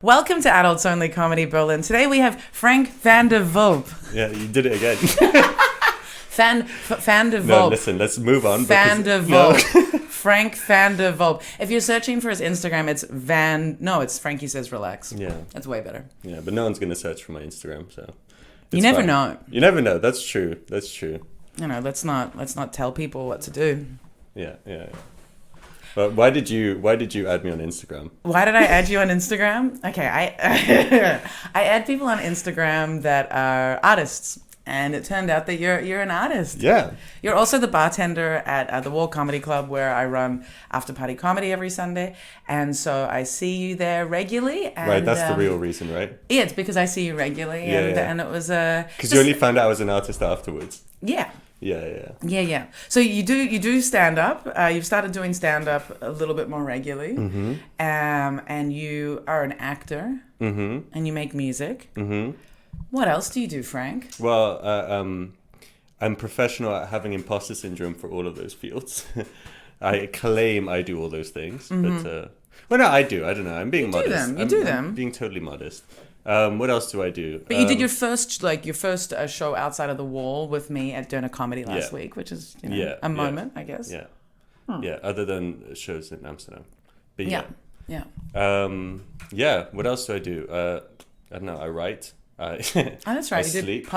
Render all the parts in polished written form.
Welcome to Adults Only Comedy Berlin. Today we have Frank van der Wulp. Yeah, you did it again. Van der Wulp. No, listen, let's move on. Van der Wulp. Frank van der Wulp. If you're searching for his Instagram, it's it's Frankie Says Relax. Yeah. That's way better. Yeah, but no one's going to search for my Instagram, so. You never know. You never know. That's true. That's true. You know, let's not tell people what to do. Yeah. But why did you add me on Instagram? Why did I add you on Instagram? Okay, I add people on Instagram that are artists, and it turned out that you're an artist. Yeah. You're also the bartender at the Wulp Comedy Club, where I run after party comedy every Sunday, and so I see you there regularly. And, right, that's the real reason, right? Yeah, it's because I see you regularly, and it was because you only found out I was an artist afterwards. Yeah. Yeah. So you do stand up. You've started doing stand up a little bit more regularly, and you are an actor, and you make music. What else do you do, Frank? Well, I'm professional at having imposter syndrome for all of those fields. I claim I do all those things, but well, no, I do. I don't know. I'm being modest. You do them. I'm being totally modest. What else do I do? But you did your first show outside of the wall with me at Doner Comedy last week, which is a moment, I guess. Yeah. Yeah. Other than shows in Amsterdam. But yeah. What else do I do? I don't know. I write. That's right. I You sleep. did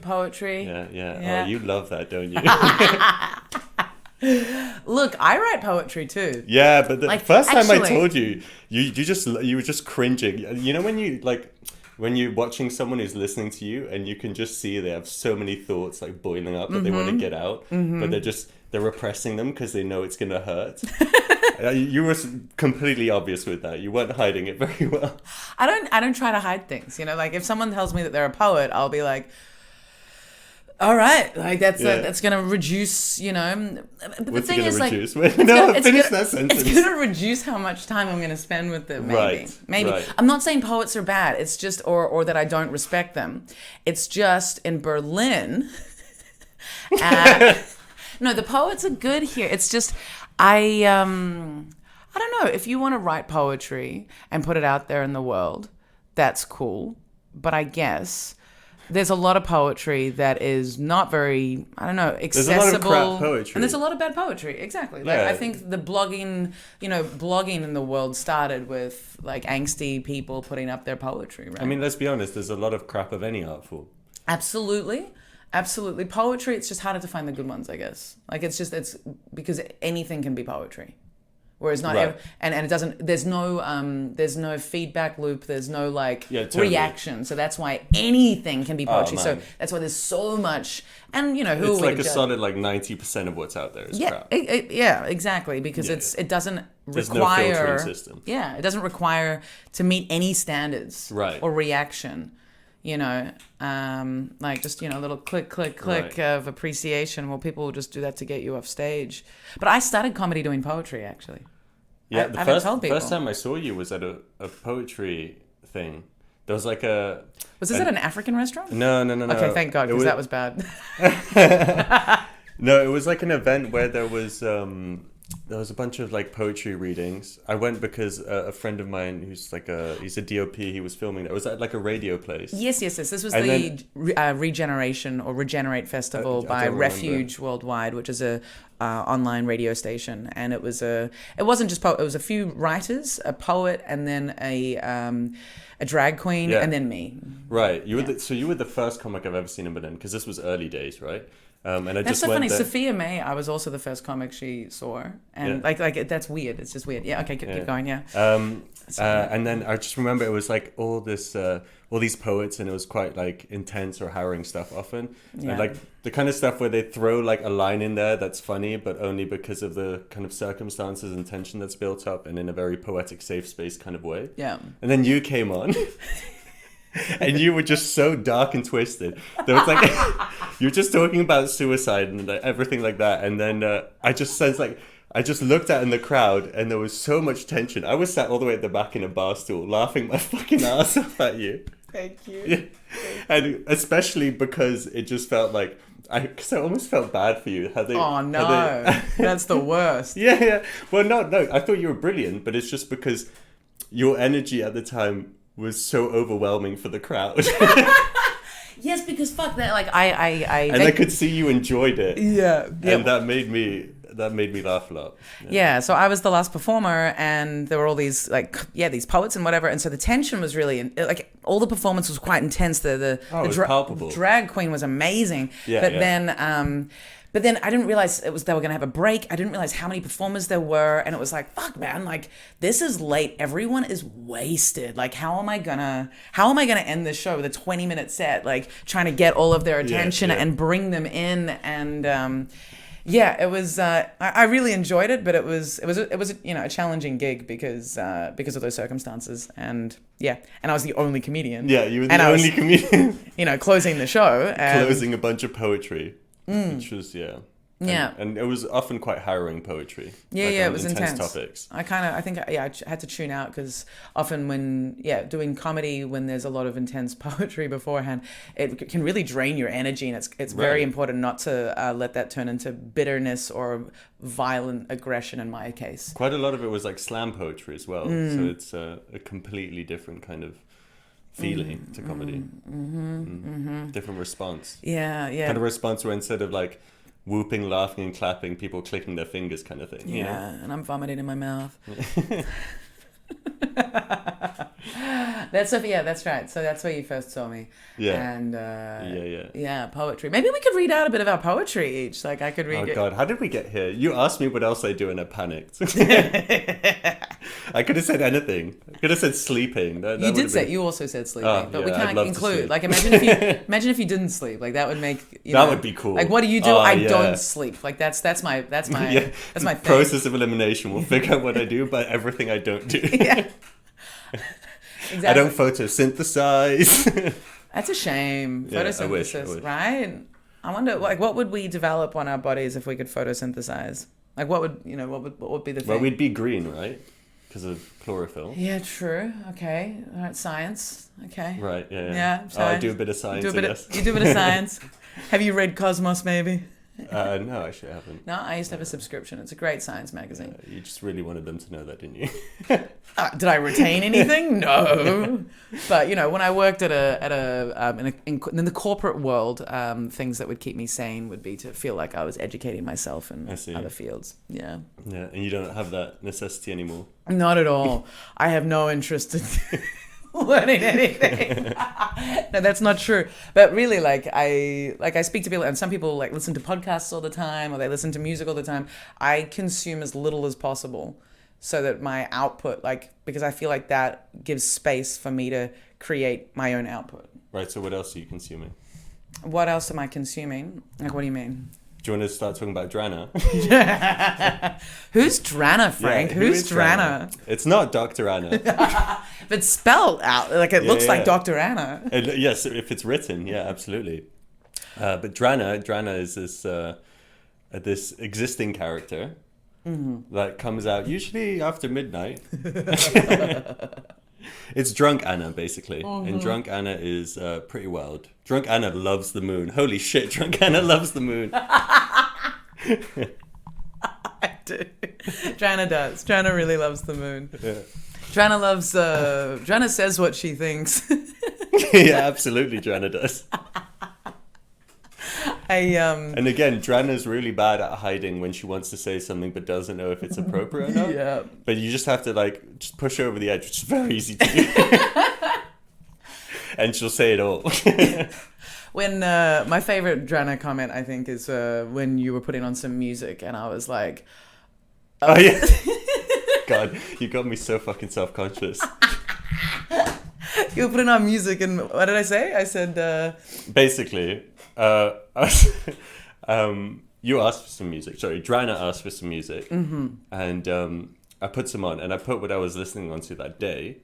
poetry. Yeah. Oh, you love that, don't you? Look, I write poetry too. Yeah, but the first time I told you, you were just cringing. You know when you're watching someone who's listening to you and you can just see they have so many thoughts like boiling up that they want to get out, but they're repressing them because they know it's gonna hurt. You were completely obvious with that. You weren't hiding it very well. I don't try to hide things. You know, like if someone tells me that they're a poet, I'll be like, all right, like that's gonna reduce, you know. But the thing is, reduce? Like, finish that sentence. It's gonna reduce how much time I'm gonna spend with them. Maybe. Right. I'm not saying poets are bad. It's just or that I don't respect them. It's just in Berlin. No, the poets are good here. It's just I don't know. If you want to write poetry and put it out there in the world, that's cool. But I guess there's a lot of poetry that is not very, accessible. There's a lot of crap poetry. And there's a lot of bad poetry, exactly. Like, I think the blogging in the world started with, like, angsty people putting up their poetry, right? I mean, let's be honest, there's a lot of crap of any art form. Absolutely. Poetry, it's just harder to find the good ones, I guess. Like, it's because anything can be poetry. Whereas not, and it doesn't. There's no feedback loop. There's no reaction. So that's why anything can be poetry. So that's why there's so much. And who it's like a solid 90% of what's out there is crap. Exactly. Because it doesn't there's require. No filtering system. Yeah, it doesn't require to meet any standards or reaction. Just a little click of appreciation. Well, people will just do that to get you off stage. But I started comedy doing poetry, actually. Yeah, the first time I saw you was at a poetry thing. There was like a... Was this at an African restaurant? No. Okay, thank God, because that was bad. No, it was like an event where there was a bunch of like poetry readings. I went because a friend of mine who's he's a DOP, he was filming it. It was at like a radio place. Yes. This was Regeneration or Regenerate Festival by Refuge Worldwide, which is a online radio station. And it wasn't just poet. It was a few writers, a poet, and then a drag queen, and then me. Right. You were the first comic I've ever seen in Berlin, because this was early days, right? And I that's just so went funny. there. Sophia May, I was also the first comic she saw, and like that's weird. It's just weird. Yeah. Okay. Keep going. Yeah. And then I just remember it was like all these poets, and it was quite like intense or harrowing stuff often, and like the kind of stuff where they throw like a line in there that's funny, but only because of the kind of circumstances and tension that's built up, and in a very poetic, safe space kind of way. Yeah. And then you came on. And you were just so dark and twisted. There was like you were just talking about suicide and everything like that. And then I just looked out in the crowd, and there was so much tension. I was sat all the way at the back in a bar stool, laughing my fucking ass off at you. Thank you. Yeah. And especially because it just felt like I almost felt bad for you. That's the worst. Yeah. Well, no. I thought you were brilliant, but it's just because your energy at the time was so overwhelming for the crowd. Yes, because fuck that. Like I could see you enjoyed it. Yeah. And that made me laugh a lot. Yeah. So I was the last performer, and there were all these these poets and whatever, and so the tension was really like all the performance was quite intense. The it was palpable. Drag queen was amazing. But then I didn't realize they were going to have a break. I didn't realize how many performers there were. And it was like, fuck, man, like, this is late. Everyone is wasted. Like, how am I gonna end this show with a 20-minute set? Like, trying to get all of their attention and bring them in. And, it was, I really enjoyed it, but it was a challenging gig because of those circumstances. And, and I was the only comedian. Yeah, you were the only comedian. Closing the show. Closing a bunch of poetry. Which was and it was often quite harrowing poetry. It was intense topics. I had to tune out because often when doing comedy, when there's a lot of intense poetry beforehand, it can really drain your energy, and it's very important not to let that turn into bitterness or violent aggression. In my case, quite a lot of it was like slam poetry as well, so it's a completely different kind of feeling to comedy. Different response. Kind of response where instead of like whooping, laughing and clapping, people clicking their fingers kind of thing. You know? And I'm vomiting in my mouth. That's right. So that's where you first saw me. And poetry. Maybe we could read out a bit of our poetry each. Like I could read. Oh God, how did we get here? You asked me what else I do and I panicked. I could have said anything. I could have said sleeping. You also said sleeping, but we can't include. Like imagine if you didn't sleep. Like that would make that would be cool. Like what do you do? I don't sleep. Like that's my that's my thing. Process of elimination. We'll figure out what I do, but everything I don't do. Exactly. I don't photosynthesize. That's a shame. Photosynthesis, I wish. Right? I wonder, like, what would we develop on our bodies if we could photosynthesize? Like, what would be the thing? Well, we'd be green, right? Because of chlorophyll. Yeah, true. Okay. All right, science. Okay. Right, yeah. Yeah, I do a bit of science, I guess. You do a bit of science. Have you read Cosmos, maybe? No, actually I haven't. No, I used to have a subscription. It's a great science magazine. You just really wanted them to know that, didn't you? Did I retain anything? No. But when I worked in the corporate world, things that would keep me sane would be to feel like I was educating myself in other fields. Yeah. Yeah, and you don't have that necessity anymore. Not at all. I have no interest in learning anything. No, that's not true. But really, I speak to people, and some people like listen to podcasts all the time, or they listen to music all the time. I consume as little as possible, so that my output, because I feel like that gives space for me to create my own output. Right. So what else are you consuming? What else am I consuming? Like, what do you mean? Do you want to start talking about Drana? Who's Drana, Frank? Yeah, Who's Drana? It's not Dr. Anna. But spelled out, like it looks like Dr. Anna. Yes, if it's written, yeah, absolutely. But Drana is this existing character that comes out usually after midnight. It's Drunk Anna, basically. And Drunk Anna is pretty wild. Drunk Anna loves the moon. Holy shit, Drunk Anna loves the moon. I do. Drana does. Drana really loves the moon. Yeah. Drana says what she thinks. Yeah, absolutely, Drana does. And again, Drana's really bad at hiding when she wants to say something but doesn't know if it's appropriate or not. Yeah. But you just have to just push her over the edge, which is very easy to do. And she'll say it all. When my favorite Drana comment, I think, is when you were putting on some music, and I was like, "Oh yeah." God, you got me so fucking self-conscious. You were putting on music, and what did I say? I said... Basically, you asked for some music. Sorry, Drana asked for some music. And I put some on, and I put what I was listening on to that day,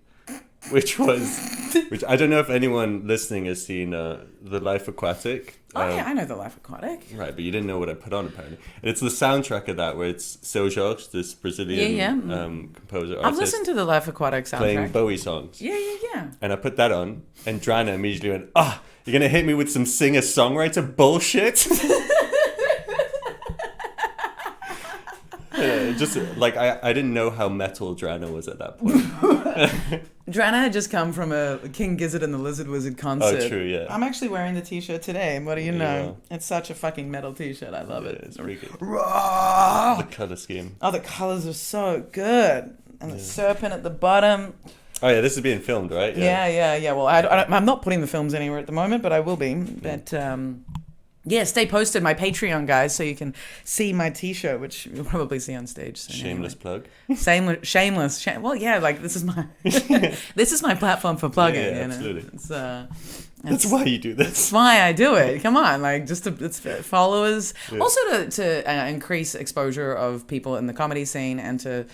which I don't know if anyone listening has seen The Life Aquatic. Yeah, I know The Life Aquatic. Right, but you didn't know what I put on, apparently. And it's the soundtrack of that, where it's Seu Jorge, this Brazilian composer, artist. I've listened to The Life Aquatic soundtrack. Playing Bowie songs. Yeah. And I put that on, and Drana immediately went, you're going to hit me with some singer-songwriter bullshit? Yeah, just like I didn't know how metal Drana was at that point. Drana had just come from a King Gizzard and the Lizard Wizard concert. Oh, true, yeah. I'm actually wearing the t-shirt today, and what do you know? Yeah. It's such a fucking metal t-shirt. I love it. It's pretty good. Raw! The color scheme. Oh, the colors are so good. And the serpent at the bottom. Oh yeah, this is being filmed, right? Yeah. Well, I'm not putting the films anywhere at the moment, but I will be. But yeah, stay posted, my Patreon guys, so you can see my t-shirt, which you'll probably see on stage soon. Shameless anyway. plug. Shameless. Well, yeah, like this is my this is my platform for plugging. Yeah, you know? absolutely. That's why you do this. That's why I do it. Come on, like just to it's followers, also to increase exposure of people in the comedy scene, and to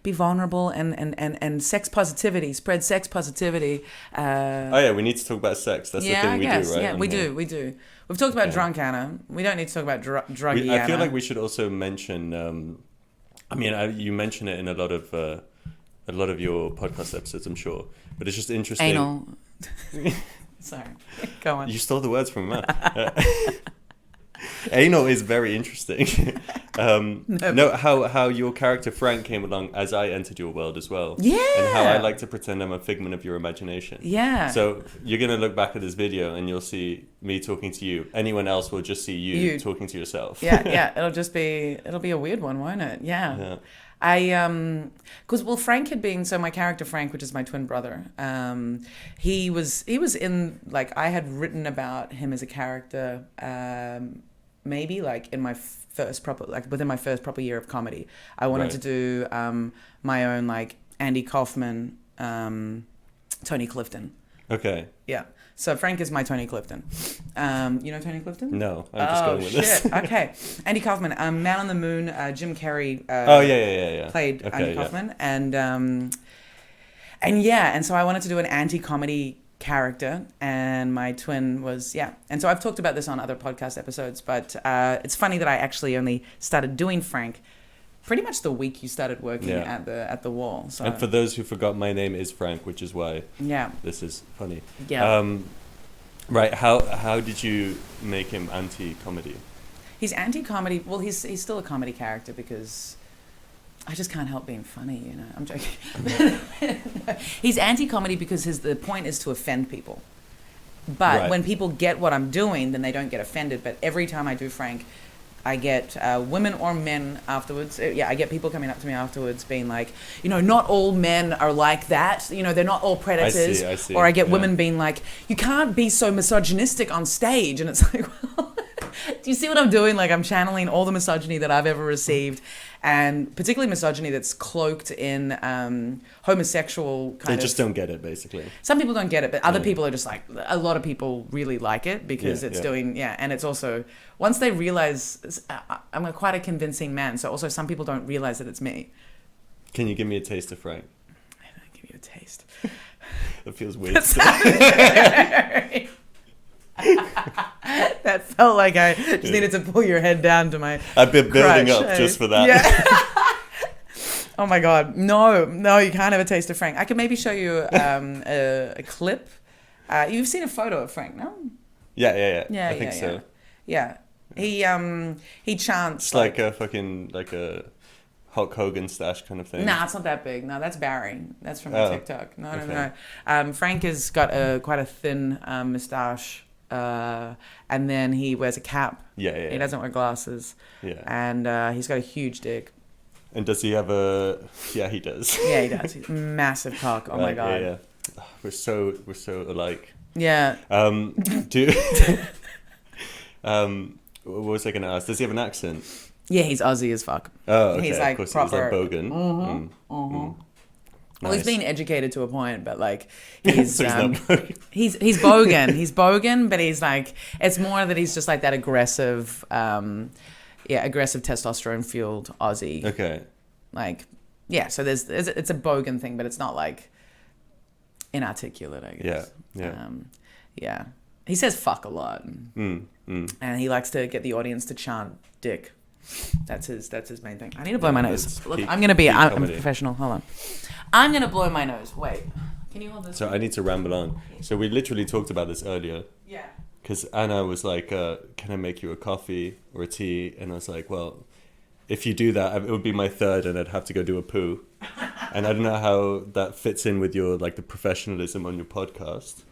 be vulnerable and sex positivity, spread sex positivity. Oh yeah, we need to talk about sex. That's the thing we do, right? Yeah, we do. We've talked about drunk Anna. We don't need to talk about druggy Anna. I feel like we should also mention. You mention it in a lot of your podcast episodes, I'm sure, but it's just interesting. Anal. Sorry, go on. You stole the words from my mouth. Anal is very interesting. How your character Frank came along as I entered your world as well. Yeah. And how I like to pretend I'm a figment of your imagination. Yeah. So you're going to look back at this video and you'll see me talking to you. Anyone else will just see you talking to yourself. Yeah. It'll be a weird one, won't it? Yeah. Because Frank had been, so my character Frank, which is my twin brother, he was in, like, I had written about him as a character, maybe like in my within my first proper year of comedy. I wanted to do my own, like, Andy Kaufman, Tony Clifton. Okay. Yeah. So Frank is my Tony Clifton. You know Tony Clifton? No, I'm just going with this. Okay. Andy Kaufman, Man on the Moon, Jim Carrey. Played Andy Kaufman, and so I wanted to do an anti-comedy character, and my twin was and so I've talked about this on other podcast episodes, but it's funny that I actually only started doing Frank pretty much the week you started working at the wall. So. And for those who forgot, my name is Frank, which is why this is funny. Yeah. Right. How did you make him anti-comedy? He's anti-comedy. Well, he's still a comedy character because I just can't help being funny, you know. I'm joking. He's anti-comedy because the point is to offend people. But when people get what I'm doing, then they don't get offended. But every time I do Frank, I get women or men afterwards. I get people coming up to me afterwards being like, not all men are like that. They're not all predators. I see. Or I get women being like, you can't be so misogynistic on stage. And it's like, well, do you see what I'm doing? Like, I'm channeling all the misogyny that I've ever received, and particularly misogyny that's cloaked in homosexual kind of... They just don't get it, basically. Some people don't get it, but other people are just like... A lot of people really like it because it's doing... Yeah, and it's also... Once they realize... I'm quite a convincing man, so also some people don't realize that it's me. Can you give me a taste of Frank? I'll give you a taste. That feels weird. That felt like I just needed to pull your head down to my I've been building up just for that. Yeah. Oh my God. No, you can't have a taste of Frank. I could maybe show you a clip. You've seen a photo of Frank, no? Yeah. I think so. Yeah. He chants it's like a fucking, like a Hulk Hogan stash kind of thing. Nah, it's not that big. No, that's Barry. That's from my TikTok. No. Frank has got quite a thin moustache. And then he wears a cap. Yeah. He doesn't wear glasses. Yeah. And he's got a huge dick. And does he have a... Yeah, he does. Yeah, he does. He's massive cock. Oh my God. Yeah. We're so alike. Yeah. What was I going to ask? Does he have an accent? Yeah, he's Aussie as fuck. Oh, okay. He's like of course, proper. He's like Bogan. Well, Nice. he's been educated to a point, but like he's So he's not Bogan. he's Bogan. He's Bogan, but he's like, it's more that he's just like that aggressive, aggressive testosterone fueled Aussie. Okay. Like, yeah. So it's a Bogan thing, but it's not like inarticulate, I guess. Yeah. He says fuck a lot, and he likes to get the audience to chant dick. That's his main thing. I need to blow my nose. Look, I'm a professional. Hold on. I'm gonna blow my nose. Wait. Can you hold this? So I need to ramble on. So we literally talked about this earlier. Yeah. Because Anna was like, can I make you a coffee or a tea? And I was like, well, if you do that, it would be my third, and I'd have to go do a poo. And I don't know how that fits in with your like the professionalism on your podcast,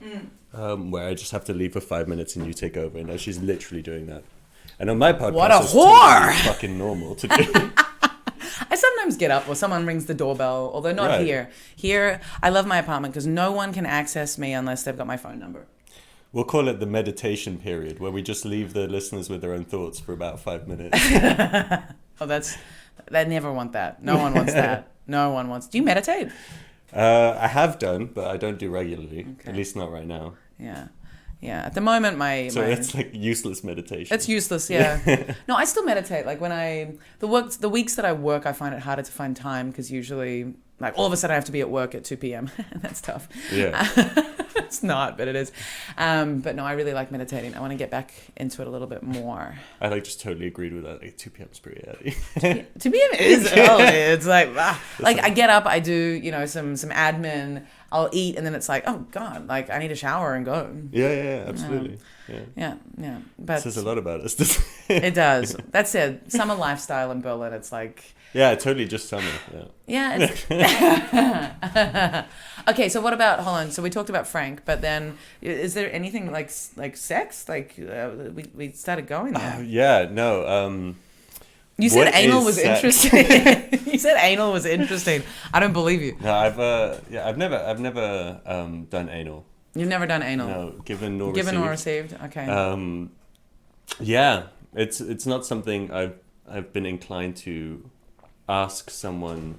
where I just have to leave for 5 minutes and you take over. And now she's literally doing that. And on my podcast, What a it's whore! totally fucking normal to do. I sometimes get up or someone rings the doorbell, although not Right. here. Here, I love my apartment because no one can access me unless they've got my phone number. We'll call it the meditation period, where we just leave the listeners with their own thoughts for about 5 minutes. Oh, they never want that. No one wants that. No one wants. Do you meditate? I have done, but I don't do regularly. Okay. At least not right now. Yeah. At the moment, So it's like useless meditation. it's useless. Yeah. No, I still meditate. Like when the weeks that I work, I find it harder to find time because usually, like all of a sudden, I have to be at work at 2 p.m. That's tough. Yeah. It's not, but it is. But no, I really like meditating. I want to get back into it a little bit more. I like just totally agreed with that. Like 2 p.m. is pretty early. 2 p.m. is early. It's like, like I get up, I do, some admin, I'll eat, and then it's like, oh God, like I need a shower and go. Yeah, absolutely. Yeah. But It says a lot about us, doesn't it? it does. That's it. Summer lifestyle in Berlin. It's like. Yeah, totally just summer. Yeah. Yeah. Okay, so what about Holland? So we talked about Frank, but then is there anything like sex? Like we started going there. Yeah, no. You said what anal is was sex? interesting. You said anal was interesting. I don't believe you. No, I've never done anal. You've never done anal. No, given nor Received. Okay. Yeah, it's not something I've been inclined to ask someone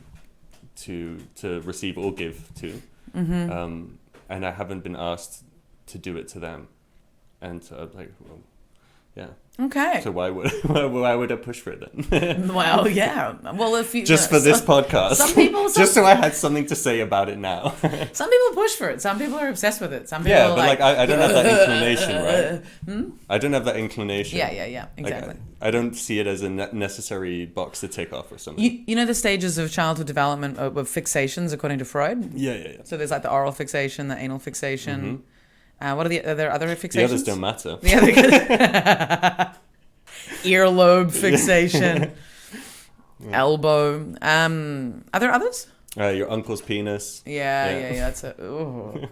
to receive or give to, and I haven't been asked to do it to them, and so I'm like, well, yeah. Okay. So why would I push for it then? Well, yeah. Well, if you Just for this podcast. some people, just so I had something to say about it now. some people push for it. Some people are obsessed with it. Some people Yeah, are but like I don't have that inclination, right? Hmm? I don't have that inclination. Yeah. Exactly. Like, I don't see it as a necessary box to tick off or something. You know the stages of childhood development of fixations according to Freud? Yeah. So there's like the oral fixation, the anal fixation. What are there other fixations? The others don't matter. The other earlobe fixation, elbow. Are there others? Your uncle's penis. Yeah. That's a. Ooh.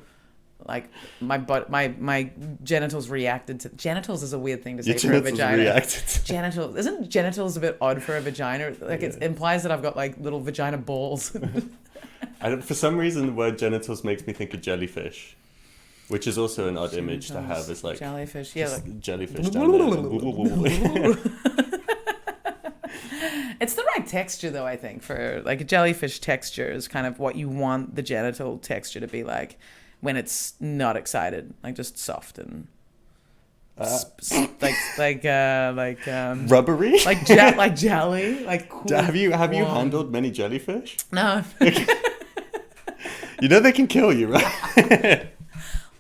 Like my genitals reacted to genitals is a weird thing to say for a vagina. Reacted. Genitals isn't genitals a bit odd for a vagina? Like it implies that I've got like little vagina balls. For some reason, the word genitals makes me think of jellyfish, which is also an odd image to have. It's like jellyfish. Yeah, like jellyfish down there. It's the right texture though, I think, for like a jellyfish texture is kind of what you want the genital texture to be like when it's not excited, like just soft and like Rubbery, like jelly, like cool. Have you handled many jellyfish? No. You know they can kill you, right?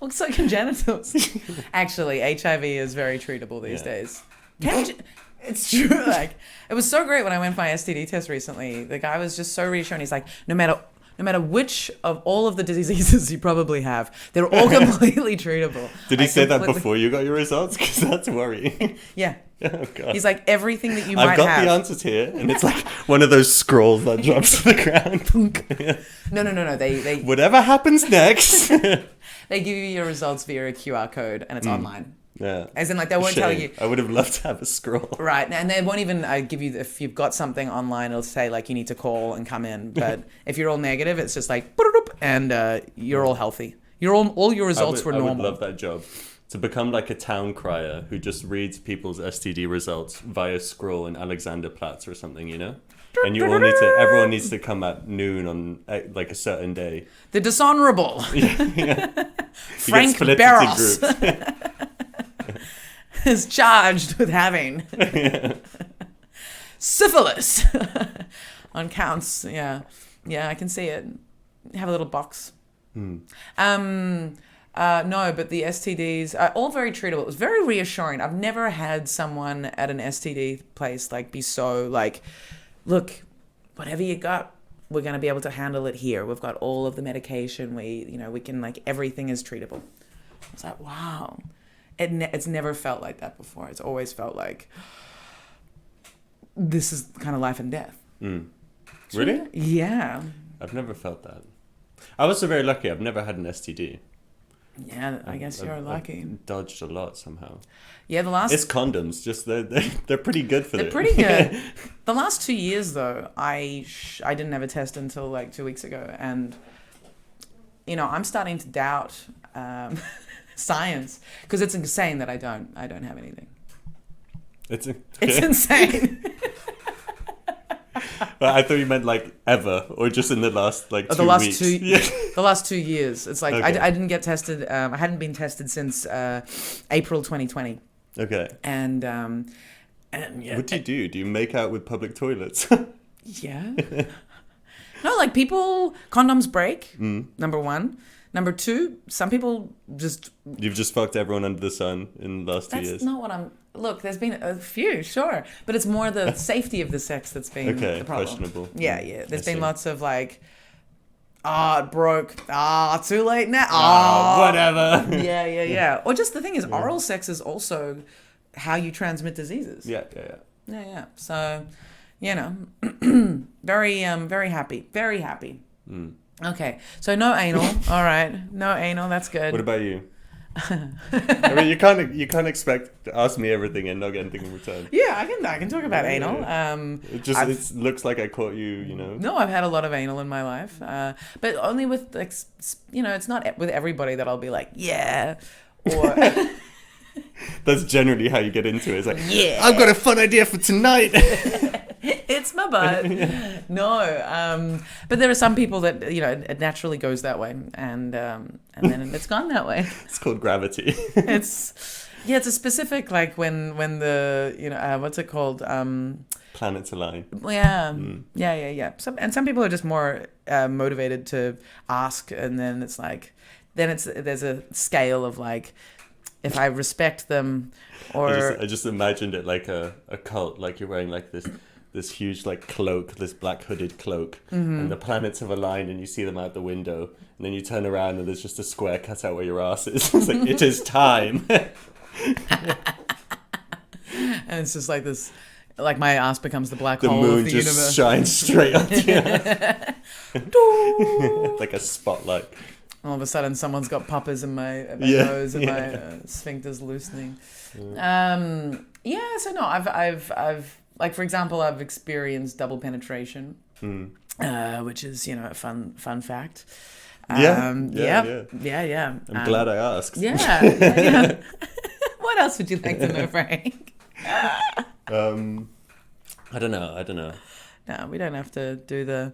Well, so can genitals. Actually, HIV is very treatable these days. It's true. Like it was so great when I went for my STD test recently. The guy was just so reassuring. He's like, no matter which of all of the diseases you probably have, they're all completely treatable. Did he say that before you got your results? Because that's worrying. Yeah. Oh, God. He's like, everything that you might have. I've got the answers here, and it's like one of those scrolls that drops to the ground. No. They Whatever happens next. They give you your results via a QR code, and it's online. Yeah. As in, like, they won't tell you. I would have loved to have a scroll. Right. And they won't even give you, if you've got something online, it'll say, like, you need to call and come in. But if you're all negative, it's just like, and you're all healthy. All your results were normal. I would love that job. To become like a town crier who just reads people's STD results via scroll in Alexanderplatz or something, you know? And everyone needs to come at noon on like a certain day. The dishonorable. Yeah. Frank Barros is charged with having syphilis on counts. Yeah, I can see it. Have a little box. No, but the STDs are all very treatable. It was very reassuring. I've never had someone at an STD place like be so like, look, whatever you got, we're going to be able to handle it here. We've got all of the medication. We can like, everything is treatable. I was like, wow. It's never felt like that before. It's always felt like, this is kind of life and death. Really? Yeah. I've never felt that. I was so very lucky. I've never had an STD. Yeah, I guess you're lucky. I've dodged a lot somehow. Yeah, it's condoms. Just they're pretty good for They're pretty good. The last 2 years though, I didn't have a test until like 2 weeks ago, and you know I'm starting to doubt science because it's insane that I don't have anything. It's insane. Well, I thought you meant like ever, or just in the last like 2 weeks. The last 2 years. It's like okay. I didn't get tested. I hadn't been tested since April 2020. Okay. And yeah. What do? Do you make out with public toilets? Yeah. No, like condoms break. Number one. Number two, some people just... You've just fucked everyone under the sun in the last 2 years. That's not what I'm... Look, there's been a few, sure. But it's more the safety of the sex that's been the problem. Questionable. Yeah. There's been lots of like, it broke. Too late now. Whatever. Yeah. Or just the thing is, oral sex is also how you transmit diseases. Yeah. So, you know, very happy. Very happy. Okay, so no anal. All right, no anal. That's good. What about you? I mean, you can't expect to ask me everything and not get anything in return. Yeah, I can talk about anal. It looks like I caught you. You know. No, I've had a lot of anal in my life, but only with like, you know, it's not with everybody that I'll be like, yeah, or. That's generally how you get into it. It's like, yeah, I've got a fun idea for tonight. It's my butt. No, but there are some people that, you know, it naturally goes that way, and then it's gone that way. It's called gravity. It's a specific, like when the, you know, what's it called? Planets align. Yeah. Some people are just more motivated to ask, and then it's like, there's a scale of like, if I respect them, or I just imagined it like a cult, like you're wearing like this huge like cloak, this black hooded cloak, and the planets have aligned, and you see them out the window, and then you turn around and there's just a square cut out where your ass is. It's like, it is time. And it's just like this, like my ass becomes the black the hole moon of the just universe. shines straight up to you. Like a spotlight. All of a sudden, someone's got poppers in my nose, and my sphincter's loosening. So no, I've like, for example, I've experienced double penetration, which is, you know, a fun fact. Yeah. I'm glad I asked. Yeah. What else would you like to know, Frank? I don't know. No, we don't have to do the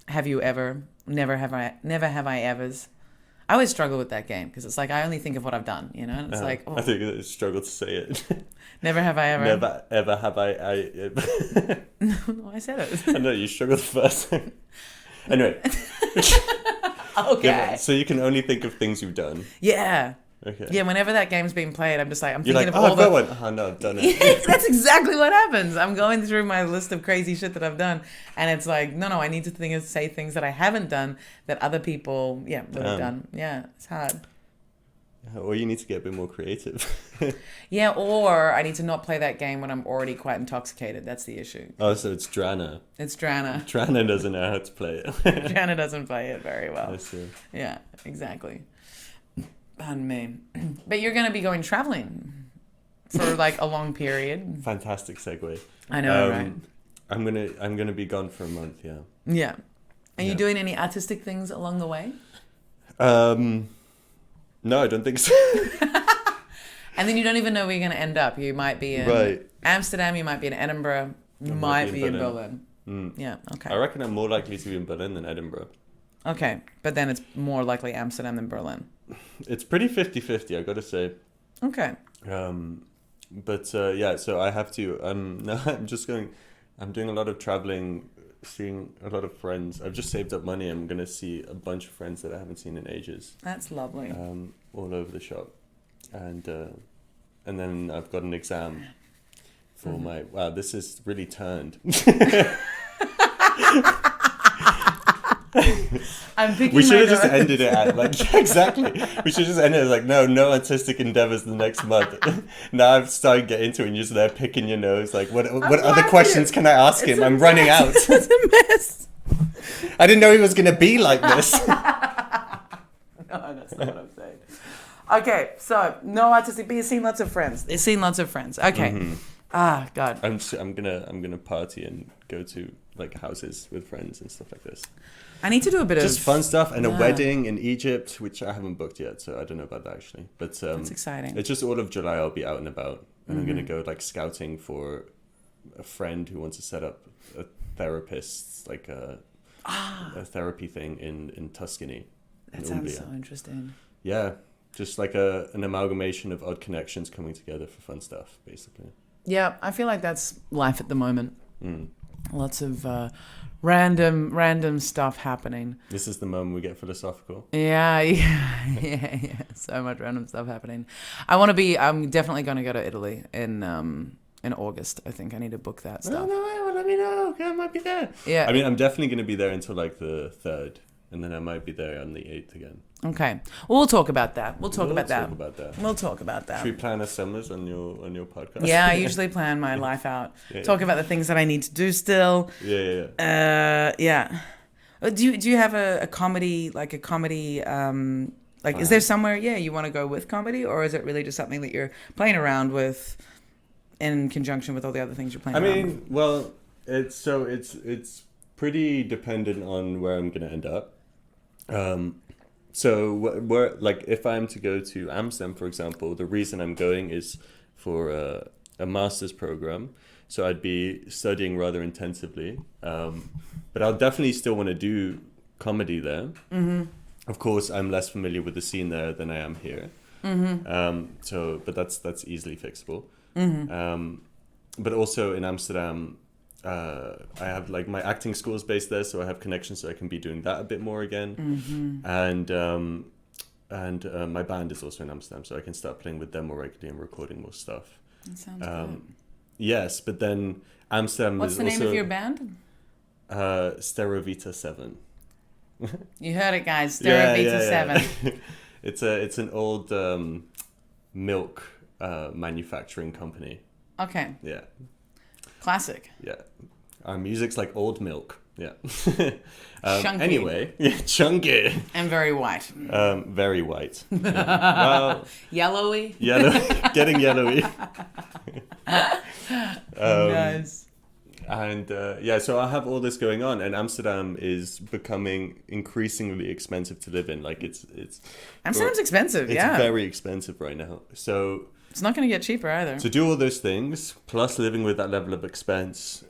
have you ever, never have I evers. I always struggle with that game because it's like I only think of what I've done, you know? And it's like, I think I struggle to say it. Never have I ever. Never ever have I. No, I said it. I know you struggled first. Anyway. Okay. Yeah, so you can only think of things you've done. Yeah. Okay. Yeah, whenever that game's being played, I'm just like, I'm You're thinking like, of all the... one. Oh, no, I've done it. That's exactly what happens. I'm going through my list of crazy shit that I've done, and it's like, no, I need to say things that I haven't done that other people, would have done. Yeah, it's hard. Or you need to get a bit more creative. Yeah, or I need to not play that game when I'm already quite intoxicated. That's the issue. Oh, so it's Drana. It's Drana. Drana doesn't know how to play it. Drana doesn't play it very well. I see. Yeah, exactly. Pardon me. But you're going to be going traveling for like a long period. Fantastic segue. I know, right? I'm gonna be gone for a month. Yeah. Yeah. Are you doing any artistic things along the way? No, I don't think so. And then you don't even know where you're going to end up. You might be in Amsterdam. You might be in Edinburgh. You might be in Berlin. Yeah. Okay. I reckon I'm more likely to be in Berlin than Edinburgh. Okay, but then it's more likely Amsterdam than Berlin. It's pretty 50-50, I gotta say. Okay. So I have to. No, I'm doing a lot of traveling, seeing a lot of friends. I've just saved up money. I'm gonna see a bunch of friends that I haven't seen in ages. That's lovely. All over the shop, and then I've got an exam for my. Wow, this is really turned. I'm picking We should my have just nose. ended it at like yeah, exactly. We should just end it like no artistic endeavors the next month. Now I've started getting into it and you're just there picking your nose. Like what other questions can I ask him? I'm running out. It's a mess. I didn't know he was gonna be like this. No, that's not what I'm saying. Okay, so no artistic, but you've seen lots of friends. You've seen lots of friends. Okay. Mm-hmm. Ah, God. I'm gonna party and go to like houses with friends and stuff like this. I need to do a bit Just of fun stuff and a yeah. wedding in Egypt, which I haven't booked yet, so I don't know about that actually. But That's exciting. It's just all of July I'll be out and about, and I'm gonna go like scouting for a friend who wants to set up a therapist, like a therapy thing in Tuscany. That sounds so interesting. Yeah, just like an amalgamation of odd connections coming together for fun stuff, basically. Yeah, I feel like that's life at the moment. Lots of random stuff happening. This is the moment we get philosophical. Yeah. So much random stuff happening. I'm definitely going to go to Italy in August. I think I need to book that stuff. Oh, no, well, let me know. I might be there. Yeah. I mean, I'm definitely going to be there until like the 3rd, and then I might be there on the 8th again. Okay. Well, we'll talk about that. We'll talk about that. We'll talk about that. Should we plan our summers on your podcast? Yeah, I usually plan my life out. Talk about the things that I need to do still. Yeah. Do you have a comedy like is there somewhere you want to go with comedy, or is it really just something that you're playing around with in conjunction with all the other things you're playing around with? Well, it's pretty dependent on where I'm going to end up. So where like if I'm to go to Amsterdam, for example, the reason I'm going is for a master's program. So I'd be studying rather intensively. But I'll definitely still want to do comedy there. Mm-hmm. Of course, I'm less familiar with the scene there than I am here. Mm-hmm. But that's easily fixable. Mm-hmm. But also in Amsterdam, I have like my acting school is based there, so I have connections, so I can be doing that a bit more again. Mm-hmm. And my band is also in Amsterdam, so I can start playing with them more regularly and recording more stuff. That sounds good. Yes, but then Amsterdam What's is the also... name of your band? Sterovita 7. You heard it, guys. Sterovita 7. It's an old milk manufacturing company. Okay. Yeah. Classic. Yeah. Our music's like old milk. Yeah. Chunky. Anyway, chunky. And very white. Very white. Yeah. Well, Yellowy. Getting yellowy. Nice. And so I have all this going on, and Amsterdam is becoming increasingly expensive to live in. Like it's Amsterdam's expensive. It's very expensive right now. So it's not going to get cheaper either. To do all those things, plus living with that level of expense,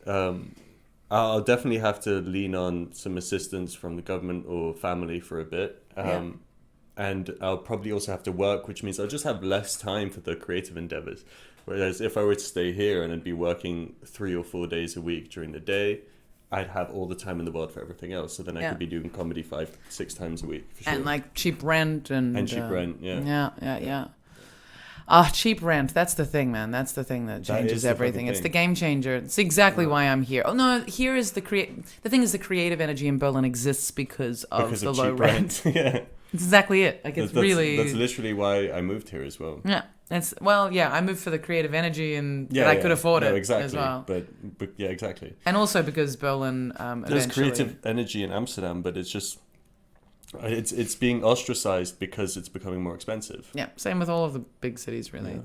I'll definitely have to lean on some assistance from the government or family for a bit. And I'll probably also have to work, which means I'll just have less time for the creative endeavors. Whereas if I were to stay here and I'd be working 3 or 4 days a week during the day, I'd have all the time in the world for everything else. So then I could be doing comedy 5-6 times a week. For sure. And like cheap rent and cheap rent, yeah. Yeah. Cheap rent. That's the thing, man. That's the thing that changes everything. It's the game changer. It's exactly why I'm here. Oh no, here is the thing is the creative energy in Berlin exists because of the low rent. Yeah. It's exactly it. Like that's literally why I moved here as well. Yeah. I moved for the creative energy and that I could afford it exactly. As well. But yeah, exactly. And also because Berlin there's creative energy in Amsterdam, but it's just it's being ostracized because it's becoming more expensive. Yeah, same with all of the big cities, really.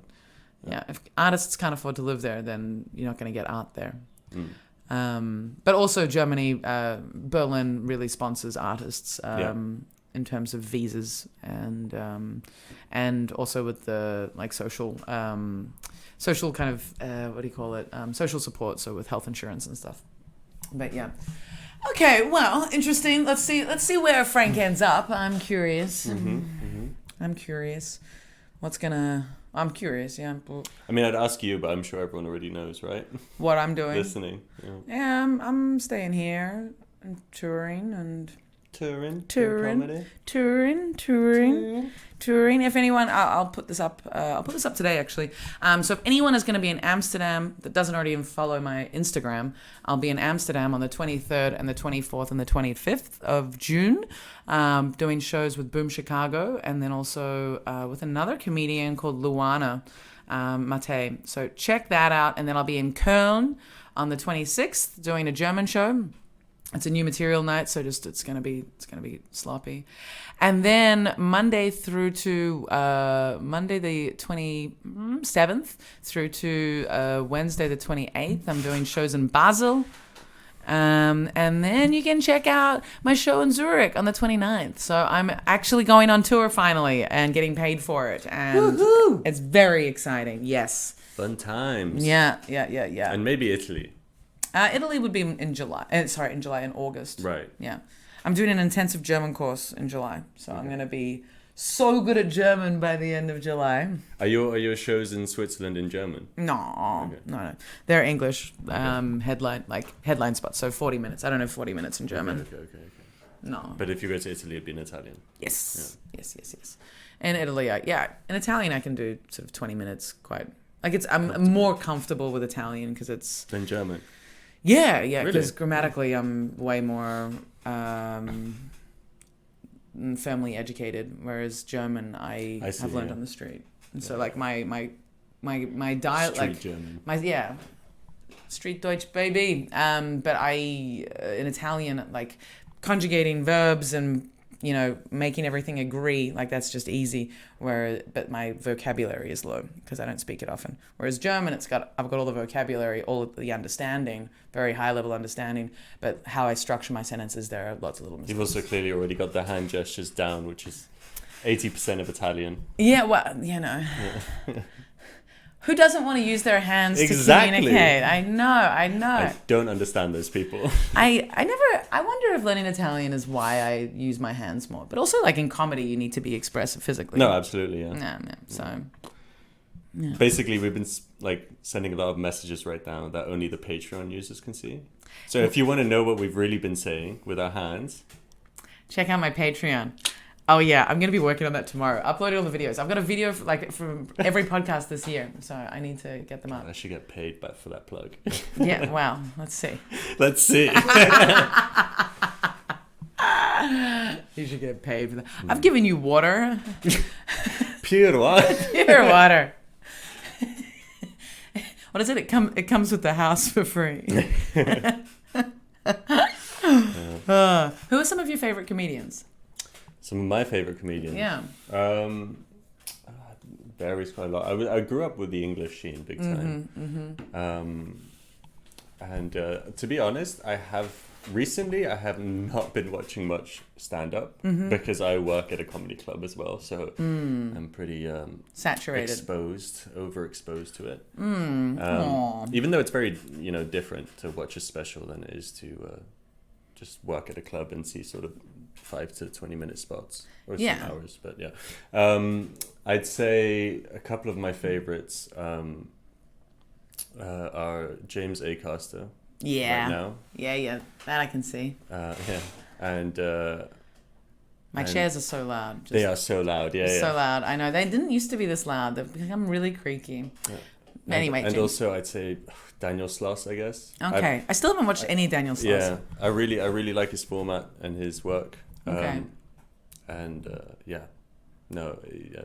Yeah. If artists can't afford to live there, then you're not going to get art there. But also Germany, Berlin really sponsors artists in terms of visas and also with the like social kind of social support, so with health insurance and stuff. But yeah. Okay, well, interesting. Let's see where Frank ends up. I'm curious. I'm curious. I'm curious, yeah. I mean, I'd ask you, but I'm sure everyone already knows, right? What I'm doing. Listening. Yeah, I'm staying here and touring and Touring. If anyone, I'll put this up. I'll put this up today, actually. So if anyone is going to be in Amsterdam that doesn't already even follow my Instagram, I'll be in Amsterdam on the 23rd and the 24th and the 25th of June, doing shows with Boom Chicago, and then also with another comedian called Luana Mate. So check that out, and then I'll be in Köln on the 26th doing a German show. It's a new material night, so just it's gonna be sloppy. And then Monday through to Monday the 27th through to Wednesday the 28th, I'm doing shows in Basel. And then you can check out my show in Zurich on the 29th. So I'm actually going on tour finally and getting paid for it. And it's very exciting. Yes. Fun times. Yeah. And maybe Italy. Italy would be in July. In August. Right. Yeah. I'm doing an intensive German course in July. So I'm going to be so good at German by the end of July. Are your shows in Switzerland in German? No. They're English headline spots. So 40 minutes. I don't know 40 minutes in German. Okay. No. But if you go to Italy, it'd be in Italian. Yes. Yeah. Yes. In Italy, in Italian I can do sort of 20 minutes quite. I'm more comfortable with Italian because it's... Than German? Yeah, because Really? grammatically I'm way more firmly educated, whereas German I have learned on the street. And so like my dialect, Street German. Street Deutsch, baby. But in Italian, like conjugating verbs and making everything agree, like that's just easy. But my vocabulary is low because I don't speak it often. Whereas German, I've got all the vocabulary, all of the understanding, very high level understanding. But how I structure my sentences, there are lots of little mistakes. You've also clearly already got the hand gestures down, which is 80% of Italian. Yeah, well, Yeah. Who doesn't want to use their hands to communicate? I know. I don't understand those people. I wonder if learning Italian is why I use my hands more. But also, like in comedy, you need to be expressive physically. No, absolutely, yeah. Yeah. So, yeah. Basically, we've been sending a lot of messages right now that only the Patreon users can see. So if you want to know what we've really been saying with our hands, check out my Patreon. Oh yeah, I'm gonna be working on that tomorrow. Uploading all the videos. I've got a video from every podcast this year, so I need to get them up. I should get paid back for that plug. Yeah, well, let's see. You should get paid for that. I've given you water. Pure water. Pure water. What is it? It comes with the house for free. Who are some of your favorite comedians? Some of my favorite comedians. Yeah. Varies quite a lot. I grew up with the English scene big time. And to be honest, I have not been watching much stand-up because I work at a comedy club as well. So I'm pretty saturated, overexposed to it. Even though it's very different to watch a special than it is to just work at a club and see sort of 5 to 20 minute spots or some hours, but I'd say a couple of my favorites are James Acaster. Right now. Yeah, that I can see. And my chairs are so loud. They are so loud. So loud. I know they didn't used to be this loud. They've become really creaky. Yeah. Anyway, and also I'd say Daniel Sloss, I guess. Okay, I still haven't watched any Daniel Sloss. Yeah, I really like his format and his work. Okay.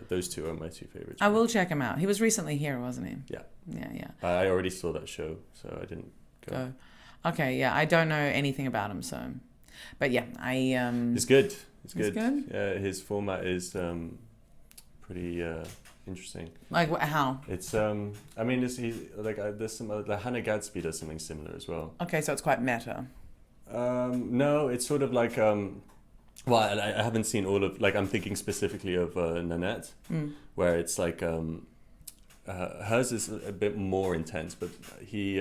Those two are my two favorites. I will check him out. He was recently here, wasn't he? Yeah. Yeah. I already saw that show, so I didn't go. Okay, yeah, I don't know anything about him, so, but yeah, It's good. It's good. Yeah, his format is pretty interesting. Like how? It's there's some other, Hannah Gadsby does something similar as well. Okay, so it's quite meta. No, it's sort of like well, I haven't seen all of, I'm thinking specifically of Nanette, where it's like hers is a bit more intense, but he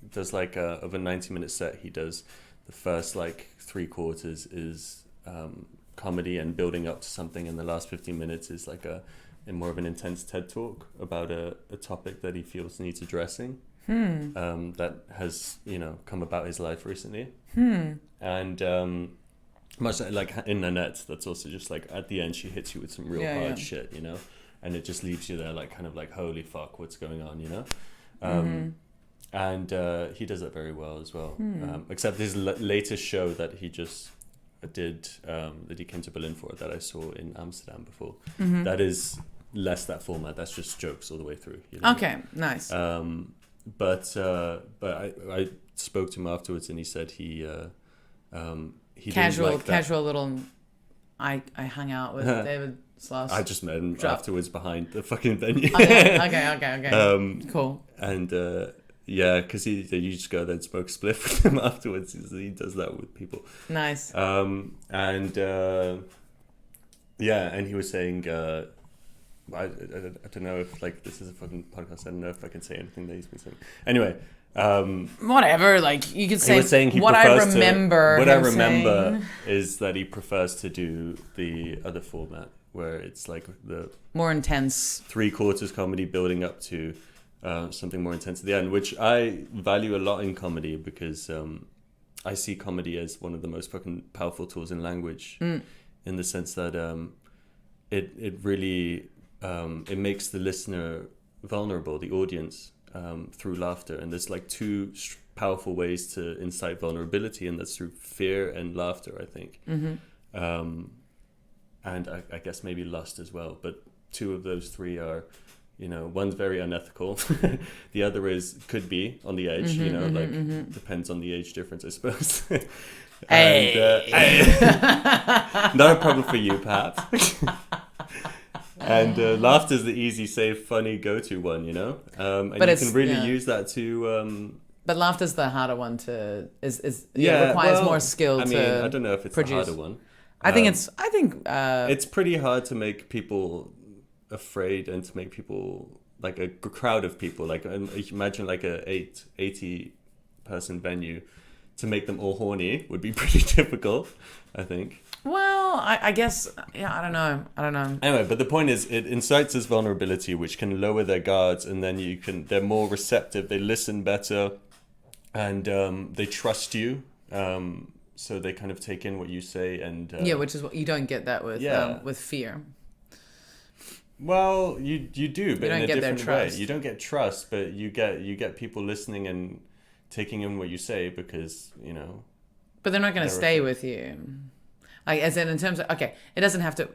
does of a 90-minute set. He does the first 3/4 is comedy and building up to something, and the last 15 minutes is in more of an intense TED talk about a topic that he feels needs addressing. That has come about his life recently. And much like in Nanette, that's also just like at the end she hits you with some real hard shit, you know, and it just leaves you there like kind of like, holy fuck, what's going on, you know. And he does that very well as well. Except his latest show that he just did, that he came to Berlin for, that I saw in Amsterdam before, that is less that format. That's just jokes all the way through, you know? Okay, nice. But I spoke to him afterwards, and he said he casual didn't like that. casual little. I hung out with David Sloss. I just met him afterwards behind the fucking venue. Okay. Cool. And yeah, because you just go there and smoke spliff with him afterwards. He does that with people. Nice. And he was saying, I don't know if like this is a fucking podcast. I don't know if I can say anything that he's been saying. Anyway. Whatever, like you could say. He was saying what I remember. What I remember is that he prefers to do the other format, where it's like the more intense 3/4 comedy building up to something more intense at the end, which I value a lot in comedy, because I see comedy as one of the most fucking powerful tools in language, in the sense that it really it makes the listener vulnerable, the audience, through laughter. And there's like two powerful ways to incite vulnerability, and that's through fear and laughter, I think. And I guess maybe lust as well, but two of those three are, you know, one's very unethical. The other could be on the edge, you know, depends on the age difference, I suppose. And, not a problem for you, perhaps. And laughter is the easy, safe, funny go-to one, you know? And but you can really use that to... but laughter's the harder one to... requires more skill to I don't know if it's the harder one. I think it's pretty hard to make people afraid, and to make people, like a crowd of people, like imagine like a 80 person venue, to make them all horny would be pretty difficult, I think. Well, I guess, I don't know. Anyway, but the point is, it incites this vulnerability, which can lower their guards, and then they're more receptive, they listen better, and they trust you. So they kind of take in what you say, and which is what you don't get that with fear. Well, you do, but in a different way. You don't get trust, but you get people listening and taking in what you say, because, you know. But they're not going to stay with you. Like, as in terms of, okay, it doesn't have to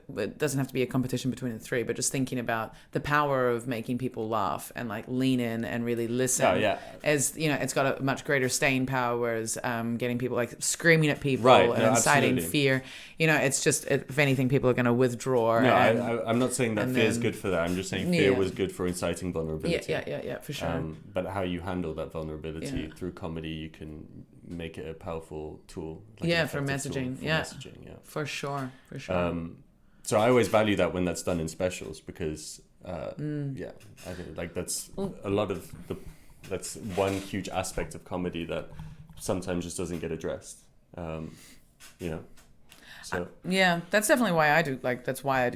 be a competition between the three, but just thinking about the power of making people laugh and like lean in and really listen. Oh, yeah. As, you know, it's got a much greater staying power, whereas getting people like screaming at people and inciting fear, you know, it's just, if anything, people are going to withdraw. No, I'm not saying that fear is good for that. I'm just saying fear was good for inciting vulnerability. Yeah, for sure. But how you handle that vulnerability through comedy, you can make it a powerful tool. Like for messaging. For sure. So I always value that when that's done in specials, because I think like that's a lot of that's one huge aspect of comedy that sometimes just doesn't get addressed. You know. So that's definitely why I do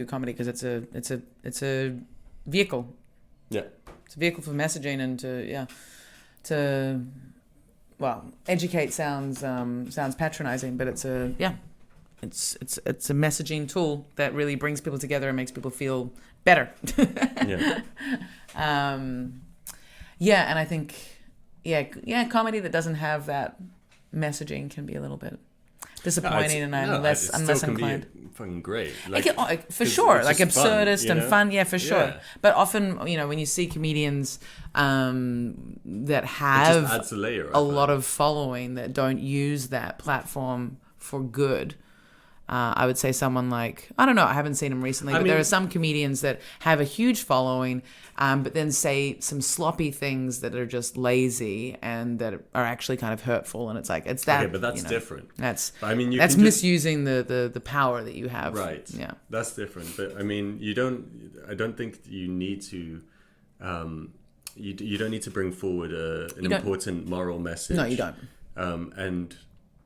comedy, because it's a vehicle. Yeah. It's a vehicle for messaging, and to educate sounds patronizing, but it's a messaging tool that really brings people together and makes people feel better. And I think comedy that doesn't have that messaging can be a little bit disappointing, and I'm less inclined. Fucking great, for sure, like absurdist fun, and fun, for sure. But often, you know, when you see comedians that have a lot of following that don't use that platform for good. I would say someone like, I don't know, I haven't seen him recently, but there are some comedians that have a huge following, but then say some sloppy things that are just lazy and that are actually kind of hurtful. And it's like, it's that. Okay, but that's different. That's misusing the power that you have. Right. Yeah. That's different. But I mean, I don't think you need to, you don't need to bring forward an important moral message. No, you don't. And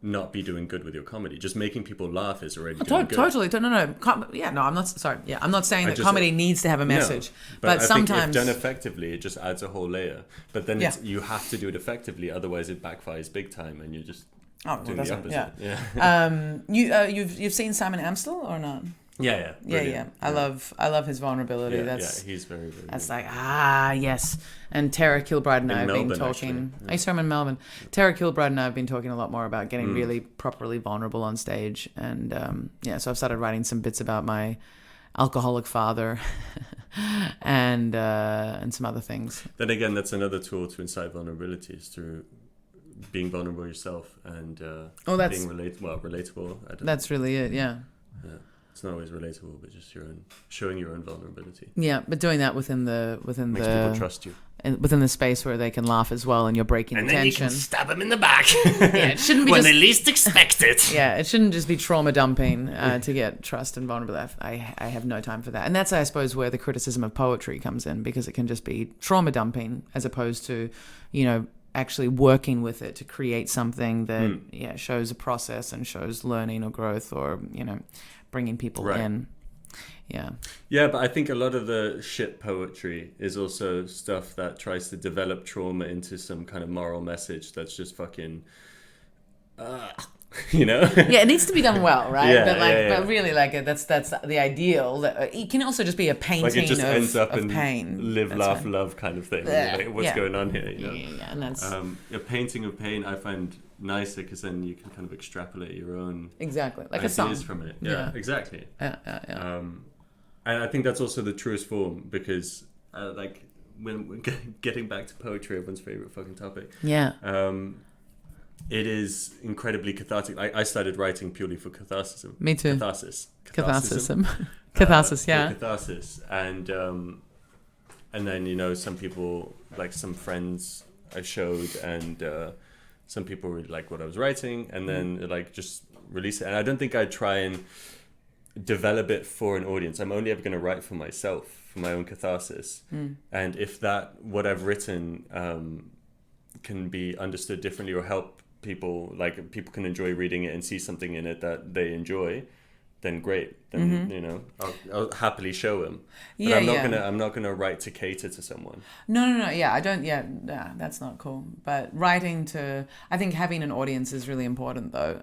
not be doing good with your comedy. Just making people laugh is already doing good. Totally. No. I'm not sorry. Yeah, I'm not saying that comedy needs to have a message. No, but I sometimes, think if done effectively, it just adds a whole layer. But then you have to do it effectively, otherwise it backfires big time, and you just... Oh, well, doing that's the right. opposite. Yeah. You've seen Simon Amstel or not? Yeah. Brilliant. I love his vulnerability. He's very, very That's good. like, yes. And Tara Kilbride and I have been Melbourne, talking. actually. I used to him in Melbourne. Tara Kilbride and I have been talking a lot more about getting really properly vulnerable on stage. And so I've started writing some bits about my alcoholic father and some other things. Then again, that's another tool to incite vulnerability, is through being vulnerable yourself and being relatable. That's really it, yeah. It's not always relatable, but just showing your own vulnerability. Yeah, but doing that within Makes people trust you. Within the space where they can laugh as well, and you're breaking the tension. And then you can stab them in the back. It shouldn't be when they least expect it. Yeah, it shouldn't just be trauma dumping to get trust and vulnerability. I have no time for that, and that's, I suppose, where the criticism of poetry comes in, because it can just be trauma dumping as opposed to, actually working with it to create something that shows a process and shows learning or growth, or bringing people in. Yeah, but I think a lot of the shit poetry is also stuff that tries to develop trauma into some kind of moral message that's just fucking Yeah, it needs to be done well, right? Yeah, but really, that's the ideal. It can also just be a painting like it just ends up in pain. Live, laugh, love kind of thing. Like, what's going on here? Yeah, and that's a painting of pain I find nicer, because then you can kind of extrapolate your own exactly like ideas a song from it. Yeah, exactly. Yeah. And I think that's also the truest form, because like when we're getting back to poetry, everyone's favorite fucking topic. Yeah. It is incredibly cathartic. I started writing purely for catharsis. Me too. Catharsis. Catharsis, yeah. Catharsis. And then, some people, like some friends I showed, and some people really liked what I was writing, and then like just release it. And I don't think I'd try and develop it for an audience. I'm only ever going to write for myself, for my own catharsis. And if what I've written can be understood differently, or help people, like people can enjoy reading it and see something in it that they enjoy, then great. Then I'll happily them. But I'm not gonna write to cater to someone. No. Yeah, I don't. Yeah, that's not cool. But I think having an audience is really important, though,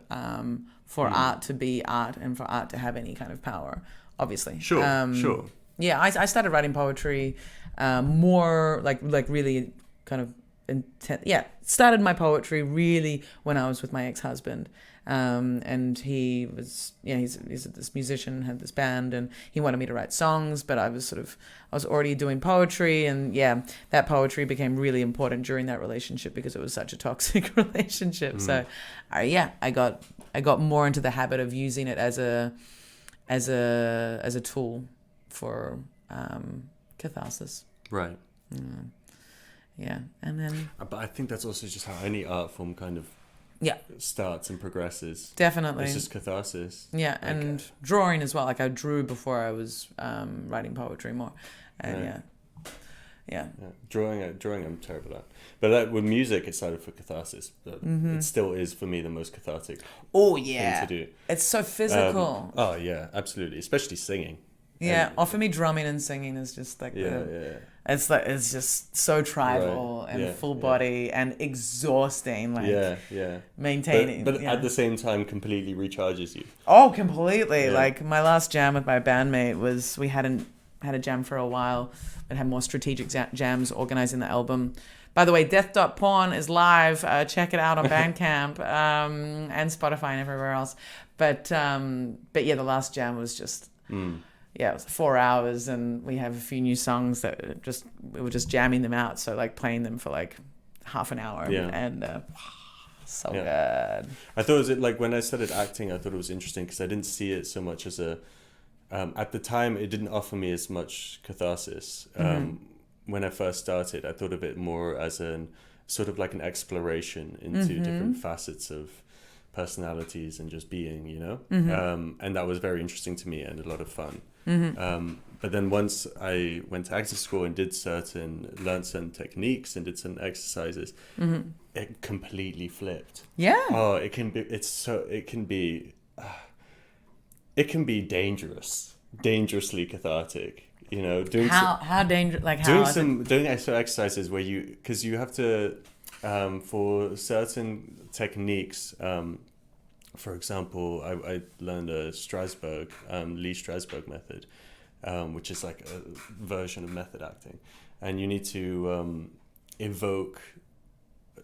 for art to be art and for art to have any kind of power. Obviously. Sure. Yeah, I started writing poetry more like really kind of intense. Yeah, started my poetry really when I was with my ex-husband. And he was, he's this musician, had this band, and he wanted me to write songs, but I was already doing poetry, and that poetry became really important during that relationship because it was such a toxic relationship. So, I got more into the habit of using it as a tool for catharsis. Right. Yeah, and then. But I think that's also just how any art form kind of starts and progresses. Definitely. It's just catharsis. Yeah, and drawing as well. Like I drew before I was writing poetry more. And yeah. Drawing I'm terrible at. But with music, it started for catharsis. But it still is, for me, the most cathartic thing to do. It's so physical. Oh, yeah, absolutely. Especially singing. Yeah, or for me, drumming and singing is just like it's just so tribal and full body and exhausting. Like maintaining, but at the same time, completely recharges you. Oh, completely! Yeah. Like my last jam with my bandmate was, we hadn't had a jam for a while, but had more strategic jams organizing the album. By the way, Death.Porn is live. Check it out on Bandcamp and Spotify and everywhere else. But the last jam was just. Yeah, it was 4 hours, and we have a few new songs that we were just jamming them out. So like playing them for like half an hour, and so good. I thought it was like when I started acting, I thought it was interesting because I didn't see it so much as at the time it didn't offer me as much catharsis. When I first started, I thought of it more as an sort of like an exploration into different facets of personalities and just being, and that was very interesting to me and a lot of fun. But then once I went to acting school and learned certain techniques and did some exercises, it completely flipped. Yeah. Oh, it can be dangerously cathartic. Doing how dangerous? Like how doing exercises where because you have to. for certain techniques, for example, I learned a Lee Strasberg method, which is like a version of method acting. And you need to evoke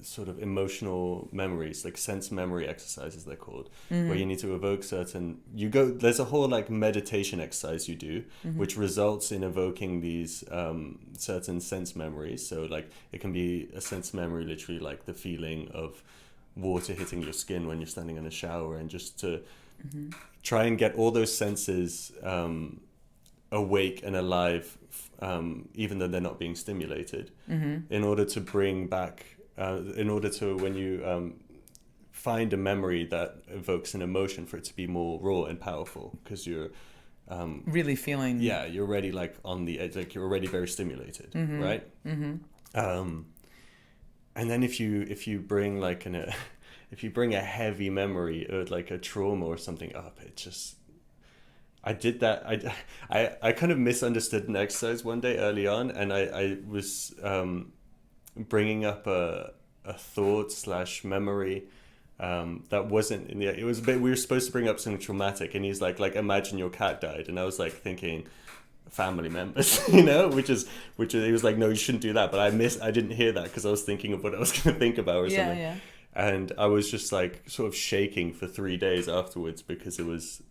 sort of emotional memories, like sense memory exercises they're called, where you need to evoke there's a whole like meditation exercise you do, which results in evoking these certain sense memories. So like it can be a sense memory, literally like the feeling of water hitting your skin when you're standing in a shower, and just to try and get all those senses awake and alive, even though they're not being stimulated, in order to bring back when you find a memory that evokes an emotion, for it to be more raw and powerful, because you're really feeling, you're already like on the edge, like you're already very stimulated, right? And then if you bring like if you bring a heavy memory or like a trauma or something up, it just, I did that. I kind of misunderstood an exercise one day early on, and I was bringing up a thought / memory that wasn't in the. It was a bit. We were supposed to bring up something traumatic, and he's like imagine your cat died, and I was like thinking family members, which is he was like, no, you shouldn't do that, but I didn't hear that because I was thinking of what I was going to think about or something. Yeah. And I was just like sort of shaking for 3 days afterwards, because it was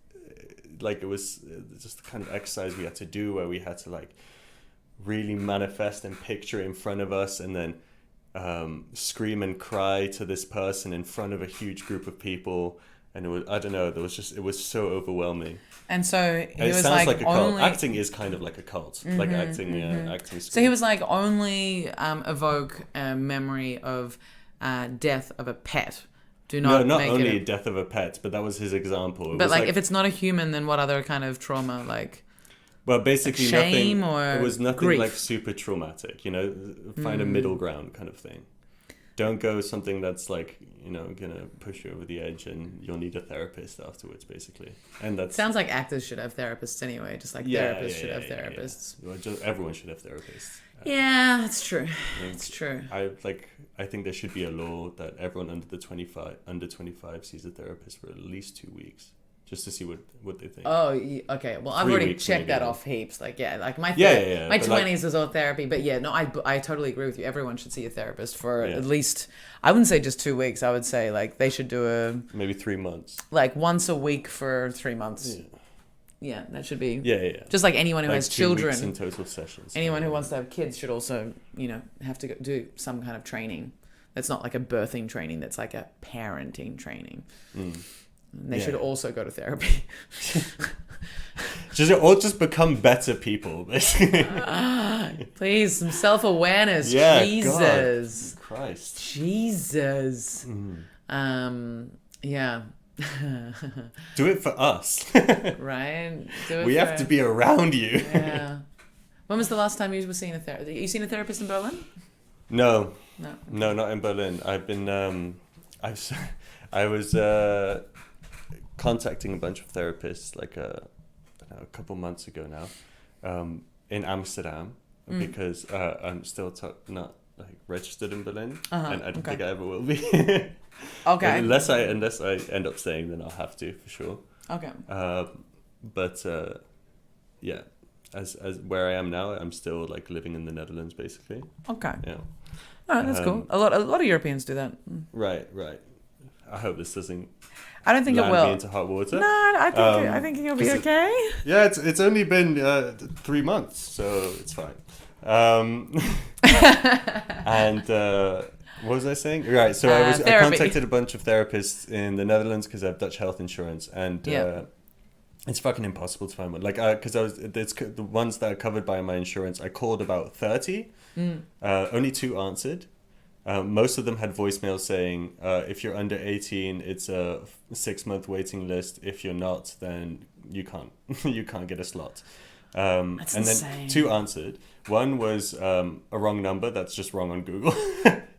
just the kind of exercise we had to do, where we had to like really manifest and picture it in front of us, and then scream and cry to this person in front of a huge group of people. And it was, I don't know, it was so overwhelming. And so he it was sounds like a cult. Acting is kind of like a cult, like acting. Acting. So he was like, only evoke a memory of death of a pet. Do not. No, not make only it death of a pet, but that was his example. But like, if it's not a human, then what other kind of trauma, like? Well, basically like shame nothing. Or it was nothing grief? Like super traumatic. Find a middle ground kind of thing. Don't go something that's like, gonna push you over the edge, and you'll need a therapist afterwards, basically. And that sounds like actors should have therapists anyway, just like therapists should have therapists. Yeah. Well, everyone should have therapists. Yeah, that's true. It's true. I think there should be a law that everyone under 25 sees a therapist for at least 2 weeks, just to see what they think. Oh, okay. Well, I've already checked that off heaps. Like, like my 20s was all therapy. But yeah, no, I totally agree with you. Everyone should see a therapist for at least, I wouldn't say just 2 weeks. I would say like they should do maybe 3 months. Like once a week for 3 months. Yeah, that should be. Yeah. Just like anyone who has 2 children. weeks in total sessions. Anyone who wants to have kids should also, have to do some kind of training. That's not like a birthing training. That's like a parenting training. They should also go to therapy. just become better people, basically. Please, some self-awareness. Yeah, Jesus. God. Christ. Jesus. Yeah. Do it for us. Right? Do it we have to be around you. Yeah. When was the last time you were seeing a therapist? You seen a therapist in Berlin? No, not in Berlin. I've been, I was contacting a bunch of therapists like a couple months ago now, in Amsterdam, because I'm still not like registered in Berlin, and I don't think I ever will be. Okay. Unless I end up staying, then I'll have to for sure. Okay. But yeah. As where I am now, I'm still like living in the Netherlands, basically. Okay. Yeah. Oh, that's cool. A lot of Europeans do that. Right. I hope this doesn't. I don't think it land will. Me into hot water. No, I think you'll be okay. Yeah, it's only been 3 months, so it's fine. And what was I saying? Right. So I contacted a bunch of therapists in the Netherlands because I have Dutch health insurance, and it's fucking impossible to find one. Like, because the ones that are covered by my insurance, I called about 30. Only 2 answered. Most of them had voicemails saying, if you're under 18, it's a 6-month waiting list. If you're not, then you can't get a slot. That's insane. Then 2 answered. One was a wrong number that's just wrong on Google.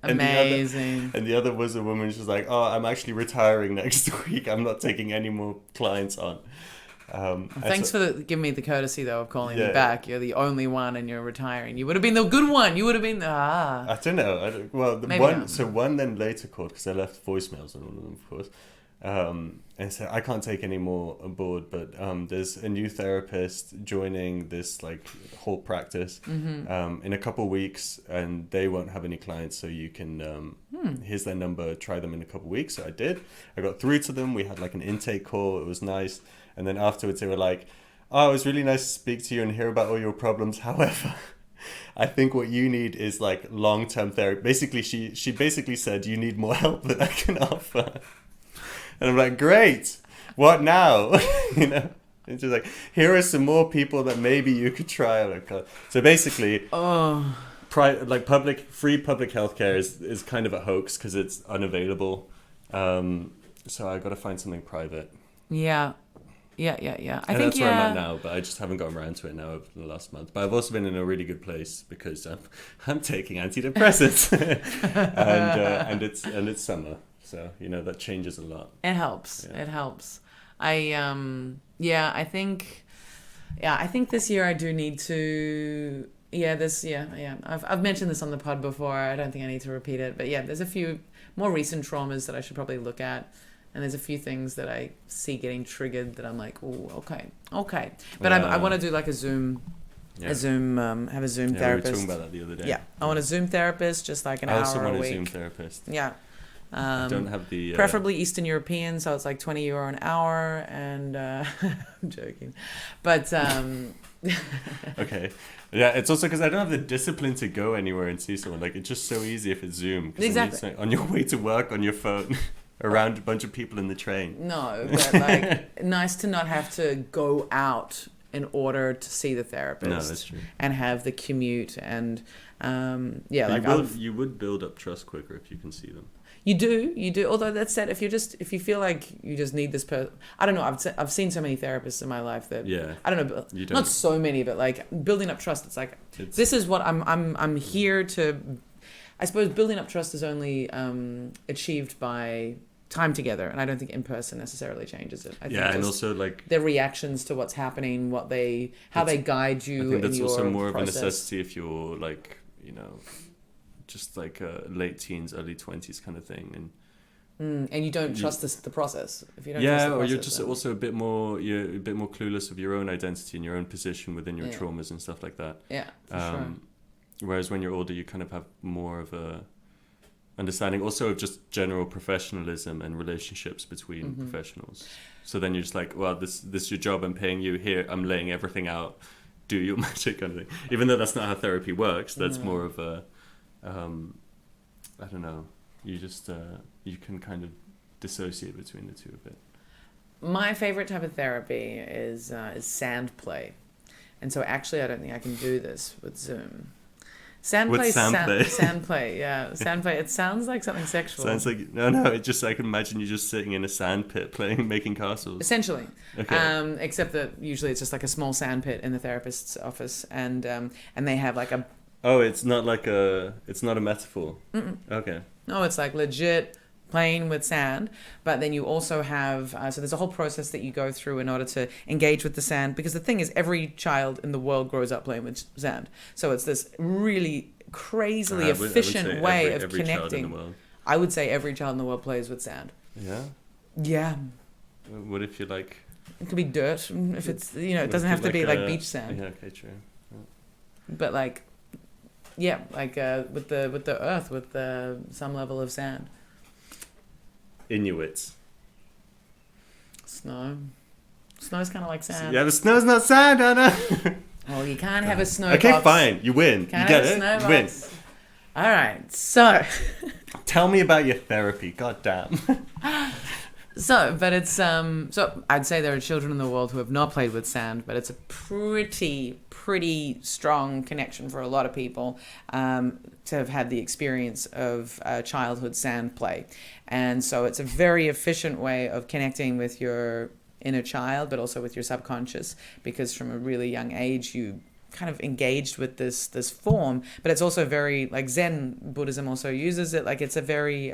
Amazing. And the other was a woman. She was like, "Oh, I'm actually retiring next week. I'm not taking any more clients on." Thanks for giving me the courtesy, though, of calling me back. You're the only one and you're retiring. You would have been the good one. You would have been I don't know. One then later called because I left voicemails on all of them, of course. And so I can't take any more on board, but there's a new therapist joining this like whole practice in a couple of weeks, and they won't have any clients, so you can here's their number, try them in a couple of weeks. So I did. I got through to them. We had like an intake call. It was nice, and then afterwards they were like, "Oh, it was really nice to speak to you and hear about all your problems. However, I think what you need is like long-term therapy." Basically, she basically said, "You need more help than I can offer." And I'm like, great, what now? You know, it's just like, here are some more people that maybe you could try. So basically, free public healthcare is kind of a hoax because it's unavailable. So I got to find something private. Yeah. I think that's where I'm at now, but I just haven't gotten around to it now over the last month. But I've also been in a really good place because I'm taking antidepressants, and it's summer. So, you know, that changes a lot. It helps. Yeah. It helps. I think this year I do need to, I've mentioned this on the pod before. I don't think I need to repeat it, but yeah, there's a few more recent traumas that I should probably look at. And there's a few things that I see getting triggered that I'm like, oh, okay. But I want to do like a Zoom, have a Zoom therapist. We were talking about that the other day. Yeah, I want a Zoom therapist, just like an hour a week. I also want a Zoom therapist. Yeah. I don't have the preferably Eastern European, so it's like €20 an hour, and I'm joking, but okay, yeah, it's also because I don't have the discipline to go anywhere and see someone. Like, it's just so easy if it's Zoom. Exactly. On your way to work on your phone, around a bunch of people in the train. No, but like nice to not have to go out in order to see the therapist. No, that's true. And have the commute and you would build up trust quicker if you can see them. You do. Although that said, if you feel like you just need this person, I don't know. I've seen so many therapists in my life that I don't know. Not so many, but like building up trust. It's like this is what I'm here to. I suppose building up trust is only achieved by time together, and I don't think in person necessarily changes it. I think and also like their reactions to what's happening, how they guide you. I think that's in also your more process. of a necessity if you're like, you know, just like late teens, early 20s kind of thing, and you don't trust the process. If you don't, trust the or process, you're just also you're a bit more clueless of your own identity and your own position within your traumas and stuff like that. Yeah, for sure. Whereas when you're older, you kind of have more of a understanding also of just general professionalism and relationships between professionals. So then you're just like, well, this is your job. I'm paying you. Here, I'm laying everything out. Do your magic kind of thing. Even though that's not how therapy works. That's more of a I don't know. You just you can kind of dissociate between the two a bit. My favorite type of therapy is sandplay, and so actually I don't think I can do this with Zoom. Sandplay. Yeah, sandplay. It sounds like something sexual. Sounds like no. It just I can imagine you just sitting in a sand pit making castles. Essentially, okay. Except that usually it's just like a small sand pit in the therapist's office, and they have like a. Oh, it's not a metaphor. Mm-mm. Okay. No, it's like legit playing with sand, but then you also have, so there's a whole process that you go through in order to engage with the sand, because the thing is every child in the world grows up playing with sand. So it's this really crazily efficient way of every connecting. Child in the world. I would say every child in the world plays with sand. Yeah? Yeah. What if you like... It could be dirt, if it's, it doesn't have to be like beach sand. Yeah, okay, true. Yeah. But like, yeah, like with the earth, with some level of sand. Inuits. Snow. Snow's kind of like sand. Yeah, but snow's not sand, Anna. Well, you can't have a snow okay, box. fine. You win. You get it? You win. All right. So. Tell me about your therapy. God damn. But it's so I'd say there are children in the world who have not played with sand, but it's a pretty strong connection for a lot of people to have had the experience of childhood sand play. And so it's a very efficient way of connecting with your inner child, but also with your subconscious, because from a really young age you kind of engaged with this form, but it's also very like Zen Buddhism also uses it. Like it's a very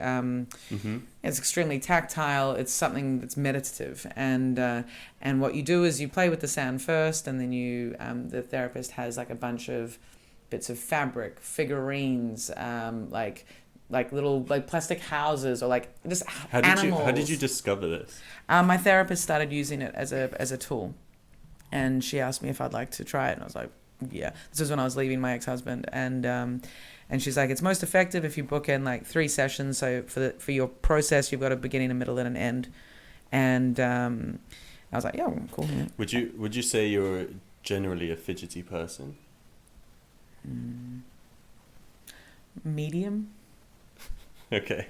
it's extremely tactile. It's something that's meditative, and what you do is you play with the sand first, and then you the therapist has like a bunch of bits of fabric, figurines, like little like plastic houses, or like just animals. How did you discover this? My therapist started using it as a tool, and she asked me if I'd like to try it, and I was like, yeah. This was when I was leaving my ex-husband, and she's like, it's most effective if you book in like 3 sessions. So for your process, you've got a beginning, a middle, and an end. And I was like, yeah, cool. Yeah. Would you say you're generally a fidgety person? Medium. Okay.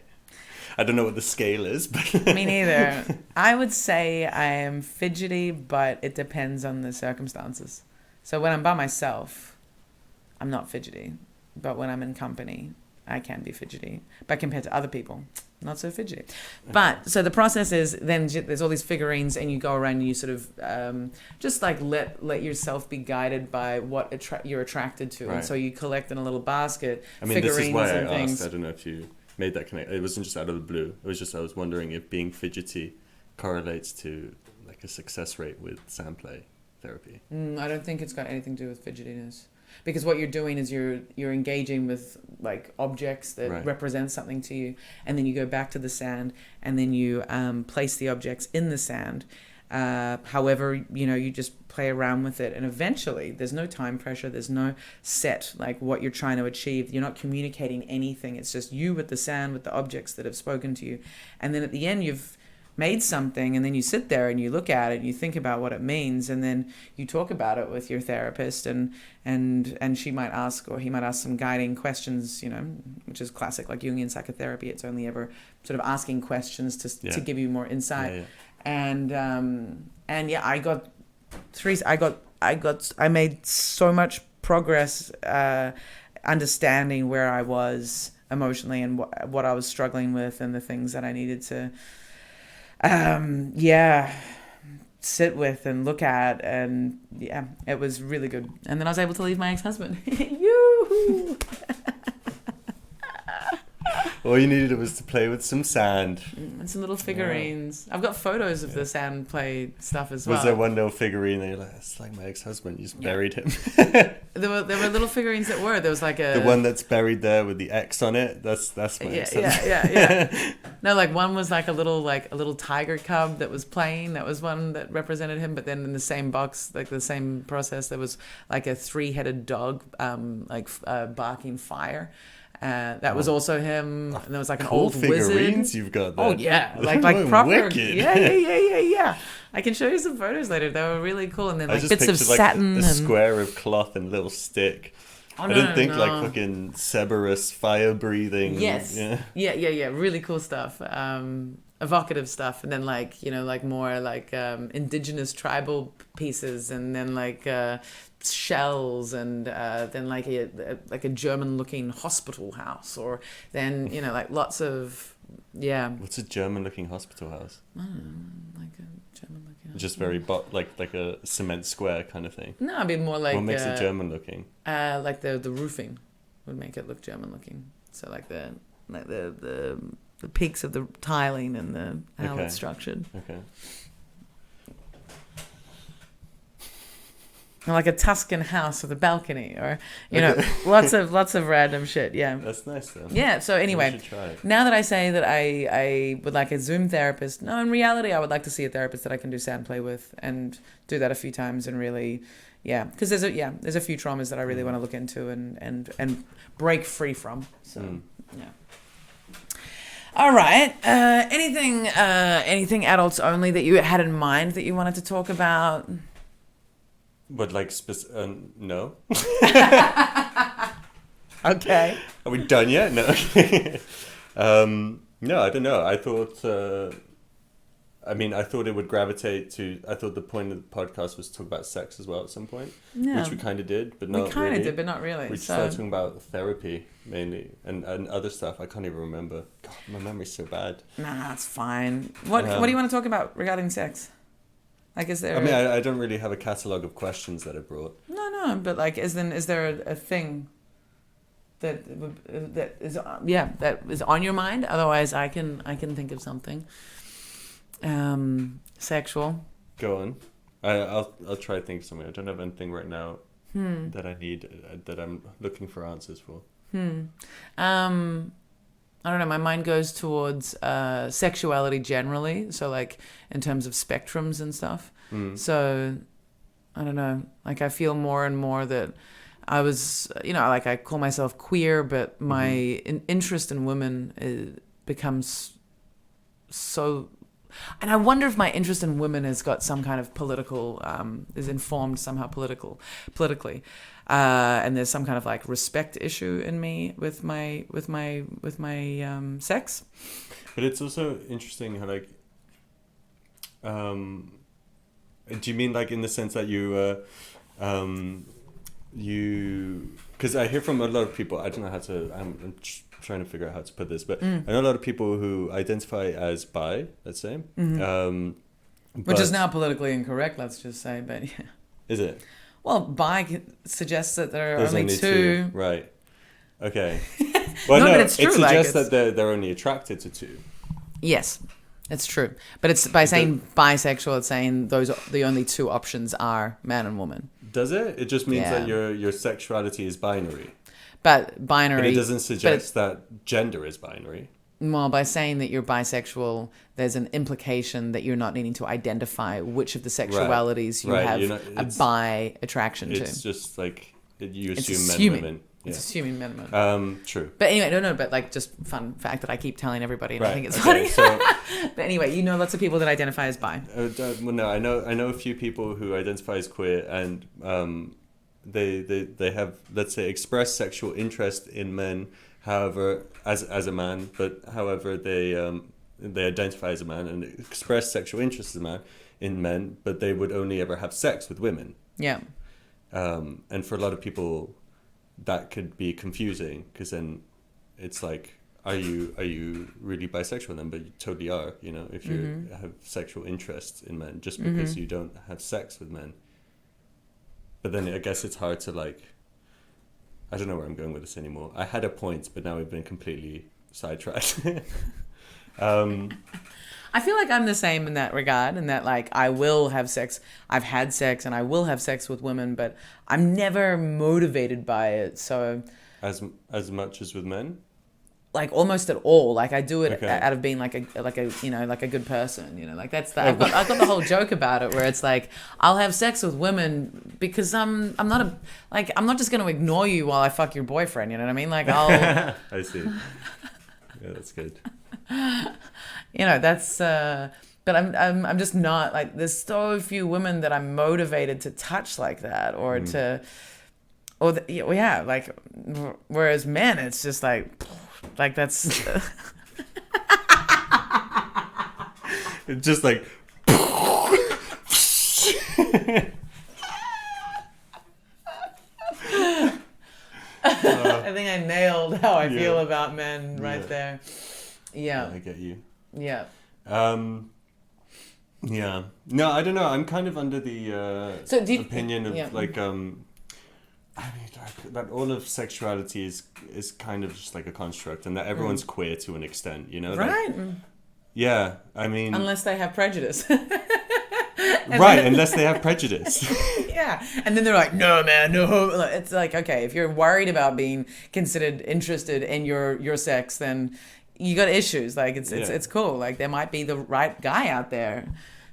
I don't know what the scale is, but Me neither. I would say I am fidgety, but it depends on the circumstances. So when I'm by myself, I'm not fidgety. But when I'm in company, I can be fidgety. But compared to other people, not so fidgety. But so the process is then there's all these figurines, and you go around and you sort of just like let yourself be guided by what you're attracted to. Right. And so you collect in a little basket figurines. This is why I things. asked. I don't know if you made that connection. It wasn't just out of the blue. It was just I was wondering if being fidgety correlates to like a success rate with sandplay therapy. I don't think it's got anything to do with fidgetiness, because what you're doing is you're engaging with like objects that represent something to you, and then you go back to the sand, and then you place the objects in the sand. However, you just play around with it, and eventually there's no time pressure, there's no set like what you're trying to achieve. You're not communicating anything. It's just you with the sand, with the objects that have spoken to you, and then at the end you've made something, and then you sit there and you look at it and you think about what it means, and then you talk about it with your therapist, and she might ask, or he might ask, some guiding questions, which is classic like Jungian psychotherapy. It's only ever sort of asking questions to give you more insight. And I made so much progress understanding where I was emotionally, and what I was struggling with, and the things that I needed to sit with and look at, and it was really good. And then I was able to leave my ex-husband. Yoo-hoo! All you needed was to play with some sand. And some little figurines. I've got photos of the sand play stuff as well. Was there one little figurine that you're like, it's like my ex-husband, you just buried him? There were little figurines that were. There was like the one that's buried there with the X on it. That's my ex-husband. Yeah. No, like one was like a little tiger cub that was playing. That was one that represented him. But then in the same box, like the same process, there was like a 3-headed dog, barking fire. That was also him. And there was like an old figurines wizard. You've got that. Oh yeah, like proper. Wicked. Yeah. I can show you some photos later. They were really cool. And then like bits of satin, a square of cloth and a little stick. I didn't think like fucking Cerberus fire breathing. Yes. Yeah. Really cool stuff. Evocative stuff, and then like more like indigenous tribal pieces, and then like shells, and then like a German looking hospital house, or then like lots of What's a German looking hospital house? I don't know, like a German looking house. Just very like a cement square kind of thing. No, I'd be more like what makes it German looking? Like the roofing would make it look German looking. So like the peaks of the tiling and how it's structured. Okay. Like a Tuscan house with a balcony, or lots of random shit. Yeah, that's nice though. Yeah. So anyway, now that I say that I would like a Zoom therapist, no, in reality I would like to see a therapist that I can do sand play with, and do that a few times, and really, because there's a few traumas that I really want to look into and break free from. So yeah. All right. Anything adults only that you had in mind that you wanted to talk about? But like, no. Okay. Are we done yet? No. No, I don't know. I thought. I thought it would gravitate to. I thought the point of the podcast was to talk about sex as well at some point, which we kind of did, but not really. We kind of did, but not really. We started talking about therapy mainly, and other stuff. I can't even remember. God, my memory's so bad. Nah, that's fine. What do you want to talk about regarding sex? Like, is there? I mean, I don't really have a catalogue of questions that I brought. No, but like, is there a thing that is on your mind? Otherwise, I can think of something. Sexual. Go on. I'll try to think of something. I don't have anything right now that I need that I'm looking for answers for. I don't know. My mind goes towards sexuality generally. So like in terms of spectrums and stuff. So I don't know. Like I feel more and more that I was, like I call myself queer, but my interest in women becomes so. And I wonder if my interest in women has got some kind of political, is informed somehow politically, and there's some kind of like respect issue in me with my sex. But it's also interesting how like, do you mean like in the sense that you, because I hear from a lot of people, I don't know how to, I'm trying to figure out how to put this, but I know a lot of people who identify as bi, let's say, which is now politically incorrect, let's just say, but yeah. Is it? Well, bi suggests that there are There's only two. Right. Okay. Well, No, no, but it it's true, suggests like, that they're only attracted to two. Yes, it's true. But it's by saying bisexual, it's saying those the only two options are man and woman. Does it? It just means that your sexuality is binary. But binary. But it doesn't suggest that gender is binary. Well, by saying that you're bisexual, there's an implication that you're not needing to identify which of the sexualities you have a bi attraction to. It's just like you assume men and women. It's assuming men and women. True. But anyway, no, but like just fun fact that I keep telling everybody, and I think it's funny. So, but anyway, lots of people that identify as bi. Well, no, I know a few people who identify as queer, and they have, let's say, expressed sexual interest in men. However, as a man, but however they identify as a man and express sexual interest as a man in men, but they would only ever have sex with women. Yeah. And for a lot of people, that could be confusing because then it's like, are you really bisexual then? But you totally are. If you have sexual interest in men, just because you don't have sex with men. But then I guess it's hard to like. I don't know where I'm going with this anymore. I had a point, but now we've been completely sidetracked. I feel like I'm the same in that regard, and that like I will have sex. I've had sex, and I will have sex with women, but I'm never motivated by it. So as much as with men, like almost at all. Like I do it out of being like a good person. Like that's I've got the whole joke about it where it's like I'll have sex with women because I'm not just going to ignore you while I fuck your boyfriend. You know what I mean? Like I'll. I see. Yeah, that's good. That's. But I'm just not like. There's so few women that I'm motivated to touch like that or to. Like, whereas men, it's just like that's. It's just like. I think I nailed how I feel about men right there. Yeah. I get you. Yeah. Yeah. No, I don't know. I'm kind of under the opinion of like I mean, that all of sexuality is kind of just like a construct, and that everyone's queer to an extent, Right. Like, yeah, I mean, unless they have prejudice. Right, unless they have prejudice. Yeah, and then they're like, no, man, no. It's like, okay, if you're worried about being considered interested in your sex, then you got issues. Like it's cool. Like there might be the right guy out there.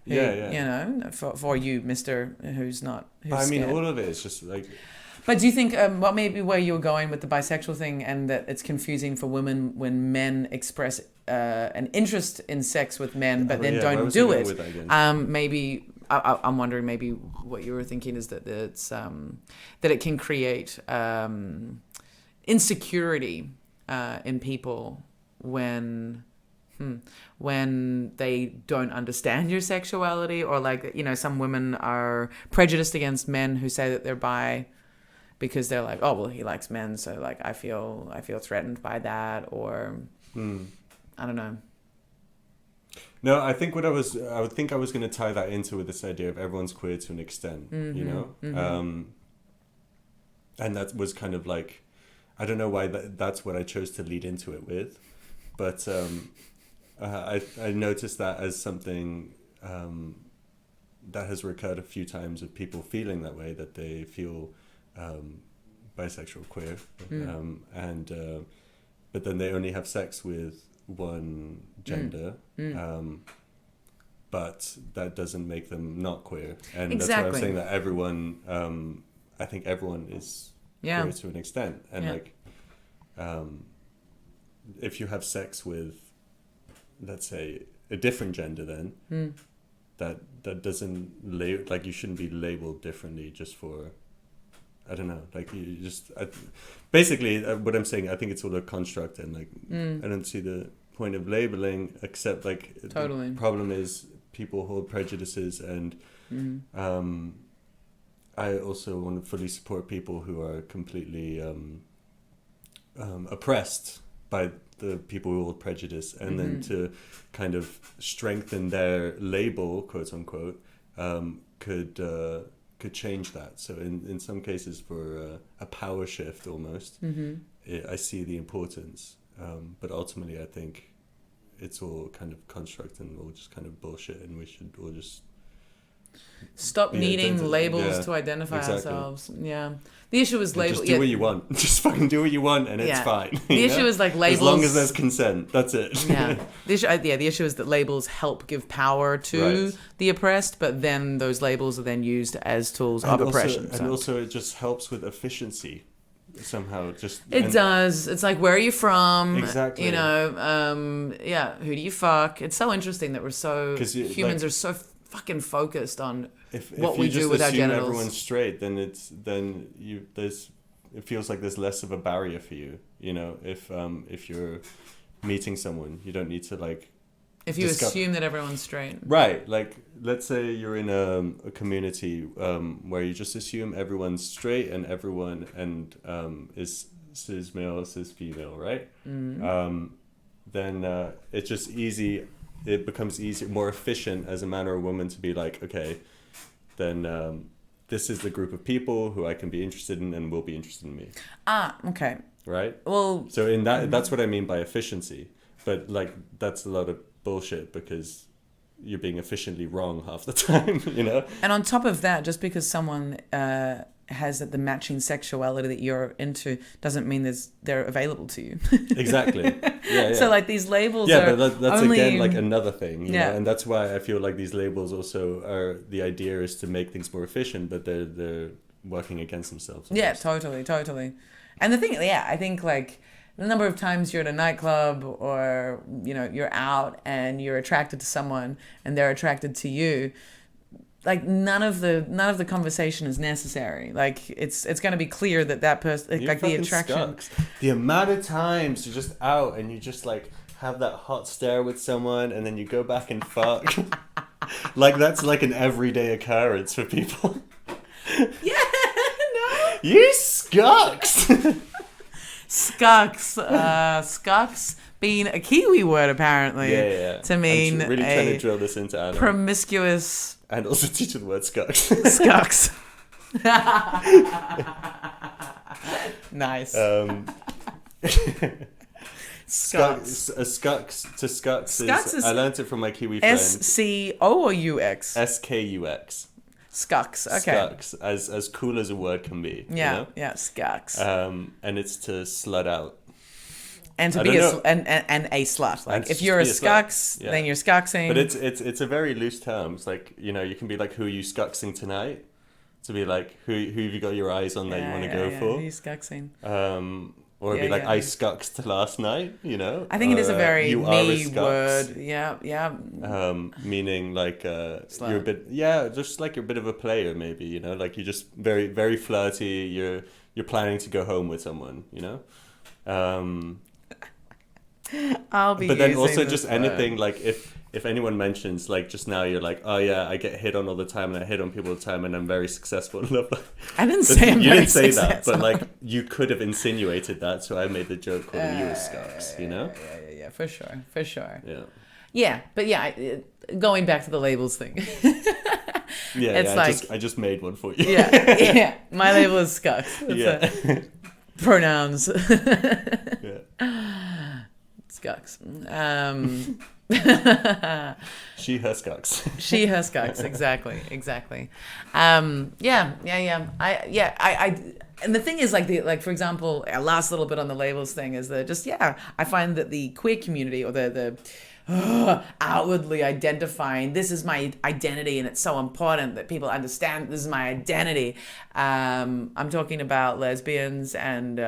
Who, for you, Mister, who's not. Who's I mean, scared. all of it is just like. But do you think maybe where you were going with the bisexual thing, and that it's confusing for women when men express an interest in sex with men, but then don't do it? Maybe I'm wondering. Maybe what you were thinking is that it's that it can create insecurity in people when they don't understand your sexuality, or like some women are prejudiced against men who say that they're bi. Because they're like, oh well, he likes men, so like I feel threatened by that, or I don't know. No, I think I would think I was going to tie that into with this idea of everyone's queer to an extent, you know? And that was kind of like, I don't know why that's what I chose to lead into it with, but I noticed that as something that has recurred a few times of people feeling that way, that they feel bisexual, queer, but then they only have sex with one gender, but that doesn't make them not queer. And that's why I'm saying that everyone, I think everyone is queer to an extent. And like, if you have sex with, let's say, a different gender, then that doesn't like you shouldn't be labeled differently just for, I don't know, like you just basically what I'm saying, I think it's all a construct, and like I don't see the point of labeling, except like the problem is people hold prejudices, and I also want to fully support people who are completely oppressed by the people who hold prejudice, and then to kind of strengthen their label, quote unquote, could change that. So in some cases, for a power shift almost, I see the importance, but ultimately I think it's all kind of construct and all just kind of bullshit, and we should all just stop needing labels to identify ourselves. Yeah. The issue is labels. Just do what you want. Just fucking do what you want, and it's fine. The issue is like labels. As long as there's consent, that's it. Yeah. The issue is that labels help give power to the oppressed, but then those labels are then used as tools of oppression. And also, it just helps with efficiency somehow. It does. It's like, where are you from? Exactly. You know. Who do you fuck? It's so interesting that we're so humans are so fucking focused on what we do with our genitals. If you just assume everyone's straight, it feels like there's less of a barrier for you. You know, if you're meeting someone, you don't need to like. If you assume that everyone's straight, right? Like, let's say you're in a community where you just assume everyone's straight and everyone is cis male, cis female, right? Then it's just easy. It becomes easier, more efficient as a man or a woman to be like, okay, then this is the group of people who I can be interested in and will be interested in me. Okay. Right? Well, so in that's what I mean by efficiency. But like, that's a lot of bullshit, because you're being efficiently wrong half the time, you know? And on top of that, just because someone has the matching sexuality that you're into doesn't mean they're available to you. Exactly. Yeah. So like these labels are but that's only, again like another thing, you know? And that's why I feel like these labels also are, the idea is to make things more efficient, but they're working against themselves. Yeah, totally. And the thing, I think like the number of times you're at a nightclub, or you know, you're out and you're attracted to someone and they're attracted to you, like none of the conversation is necessary. Like it's going to be clear that person, like the attraction. Sucks. The amount of times you're just out and you just like have that hot stare with someone, and then you go back and fuck. Like that's like an everyday occurrence for people. Yeah, no. You Skuxx. Skuxx being a Kiwi word apparently. Yeah. To mean I'm really trying to drill this into Anna. Promiscuous. And also teach her the word Skuxx. Skuxx. Nice. Skuxx is, I learned it from my Kiwi friend. S-C-O or U-X? S-K-U-X. Skuxx, okay. Skuxx, as cool as a word can be. Yeah, you know? yeah, Skuxx. And it's to slut out. And to be a slut. Like if you're a Skuxx, then you're Skuxxing. But it's a very loose term. It's like, you know, you can be like, who are you Skuxxing tonight? To be like, who have you got your eyes on that you want to go for? Who are you Skuxxing? Or it'd be like, I Skuxxed last night, you know? I think it is a very me word. Yeah. Meaning like, you're a bit, just like you're a bit of a player maybe, you know? Like you're just very, very flirty. You're planning to go home with someone, you know? But then also just anything, like if anyone mentions, like just now you're like, oh yeah, I get hit on all the time and I hit on people all the time and I'm very successful in love. I didn't say I'm very successful. You didn't say that, but like you could have insinuated that, so I made the joke calling you a Skuxx, you know? Yeah, for sure. Yeah, but going back to the labels thing. I just made one for you. Yeah. My label is Skuxx. Pronouns. Skuxx. She, her Skuxx. She, her Skuxx. Exactly. And the thing is, like for example, our last little bit on the labels thing is that I find that the queer community, or the outwardly identifying, this is my identity, and it's so important that people understand this is my identity. I'm talking about lesbians and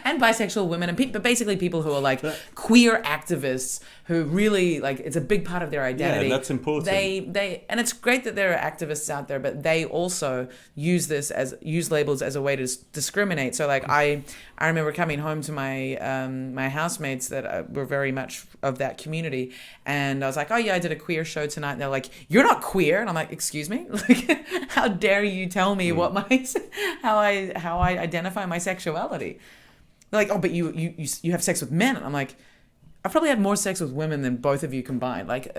and bisexual women, and basically people who are like queer activists who really, like, it's a big part of their identity. Yeah, that's important. They and it's great that there are activists out there, but they also use labels as a way to discriminate. So like I remember coming home to my my housemates that were very much of that community, and I was like, oh yeah, I did a queer show tonight, and they're like, you're not queer, and I'm like, excuse me, like, how dare you tell me what how I identify my sexuality? They're like, oh, but you have sex with men, and I'm like, I've probably had more sex with women than both of you combined. Like,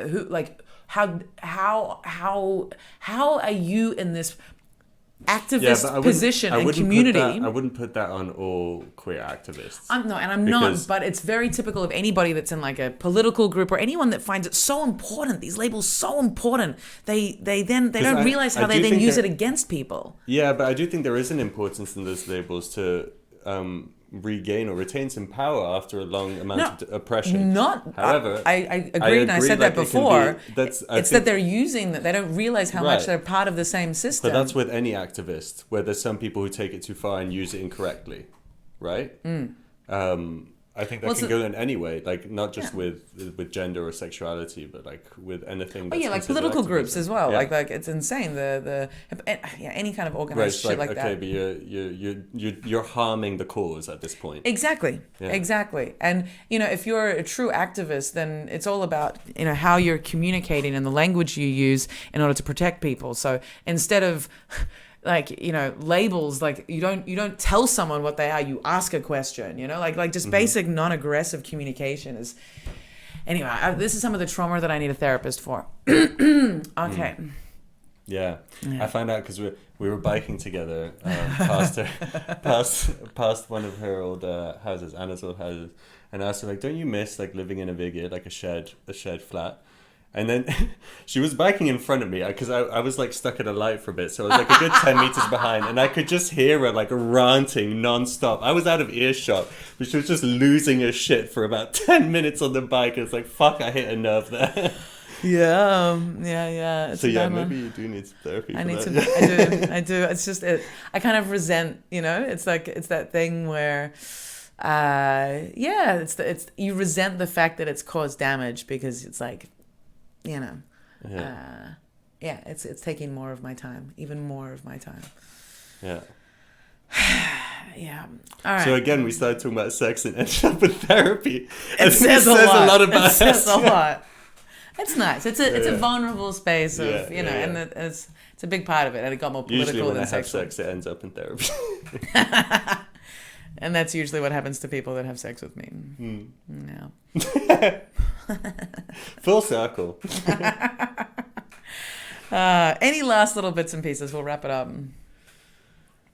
how are you in this activist position and community? I wouldn't put that on all queer activists. I'm not, but it's very typical of anybody that's in like a political group, or anyone that finds it so important, these labels so important, they don't realize how they then use it against people. Yeah, but I do think there is an importance in those labels to regain or retain some power after a long amount of oppression. However, I agree, and I said that before. That they're using that, they don't realize how much they're part of the same system. But that's with any activist, where there's some people who take it too far and use it incorrectly, right? I think that can go in any way, like not just with gender or sexuality, but like with anything. That's like political groups as well. Like it's insane. Any kind of organized shit like that. Okay, but you're harming the cause at this point. Exactly. And if you're a true activist, then it's all about how you're communicating and the language you use in order to protect people. So instead of labels, like you don't tell someone what they are, you ask a question, like just basic non-aggressive communication is. Anyway, this is some of the trauma that I need a therapist for. Okay. Yeah, I found out because we were biking together past one of her old houses, Anna's old houses, and I asked her, like, don't you miss like living in a big, like a shared flat? And then she was biking in front of me because I was like stuck at a light for a bit. So I was like a good 10 meters behind, and I could just hear her like ranting nonstop. I was out of earshot, but she was just losing her shit for about 10 minutes on the bike. It's like, fuck, I hit a nerve there. Yeah. So maybe you do need some therapy. I do. It's just I kind of resent, it's like, it's that thing where, it's you resent the fact that it's caused damage, because it's like, it's taking more of my time, even more of my time. Yeah. Yeah. All right. So again, we started talking about sex and ended up with therapy. It says a lot about us. It says a lot. It's nice. It's a vulnerable space of and it's a big part of it. And it got more political. Usually when than I have sexual. sex, it ends up in therapy. And that's usually what happens to people that have sex with me. Yeah. Full circle. Any last little bits and pieces? We'll wrap it up.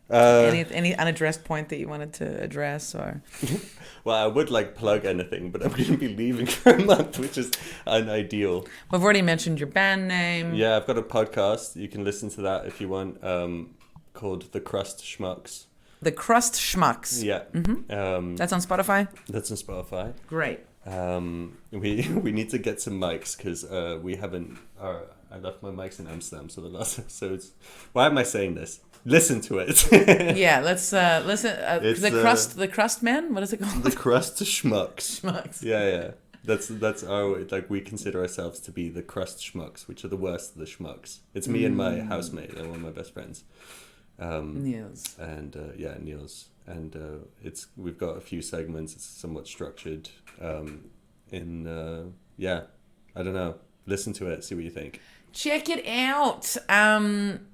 Any unaddressed point that you wanted to address, or? Well, I would plug anything, but I'm going to be leaving for a month, which is unideal. We've already mentioned your band name. Yeah, I've got a podcast. You can listen to that if you want. Called The Crust Schmucks. The Crust Schmucks. Yeah. Mm-hmm. That's on Spotify? That's on Spotify. Great. We need to get some mics because we haven't. I left my mics in Amsterdam, so the last episodes. Why am I saying this? Listen to it. Yeah, let's listen. The Crust Man. What is it called? The Crust Schmucks. Schmucks. Yeah. That's our, we consider ourselves to be the Crust Schmucks, which are the worst of the schmucks. It's me and my housemate, and one of my best friends. Niels. And Niels. And we've got a few segments. It's somewhat structured. I don't know. Listen to it. See what you think. Check it out.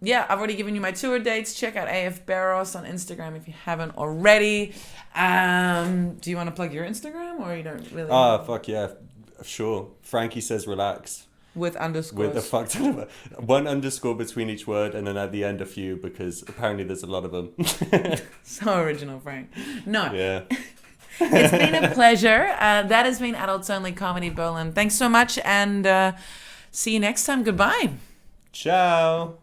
Yeah, I've already given you my tour dates. Check out AF Barros on Instagram if you haven't already. Do you want to plug your Instagram or you don't really? Fuck yeah. Sure. Frankie says relax. With underscores. With a fuck ton of one underscore between each word, and then at the end a few, because apparently there's a lot of them. So original, Frank. No. Yeah. It's been a pleasure. That has been Adults Only Comedy Berlin. Thanks so much, and see you next time. Goodbye. Ciao.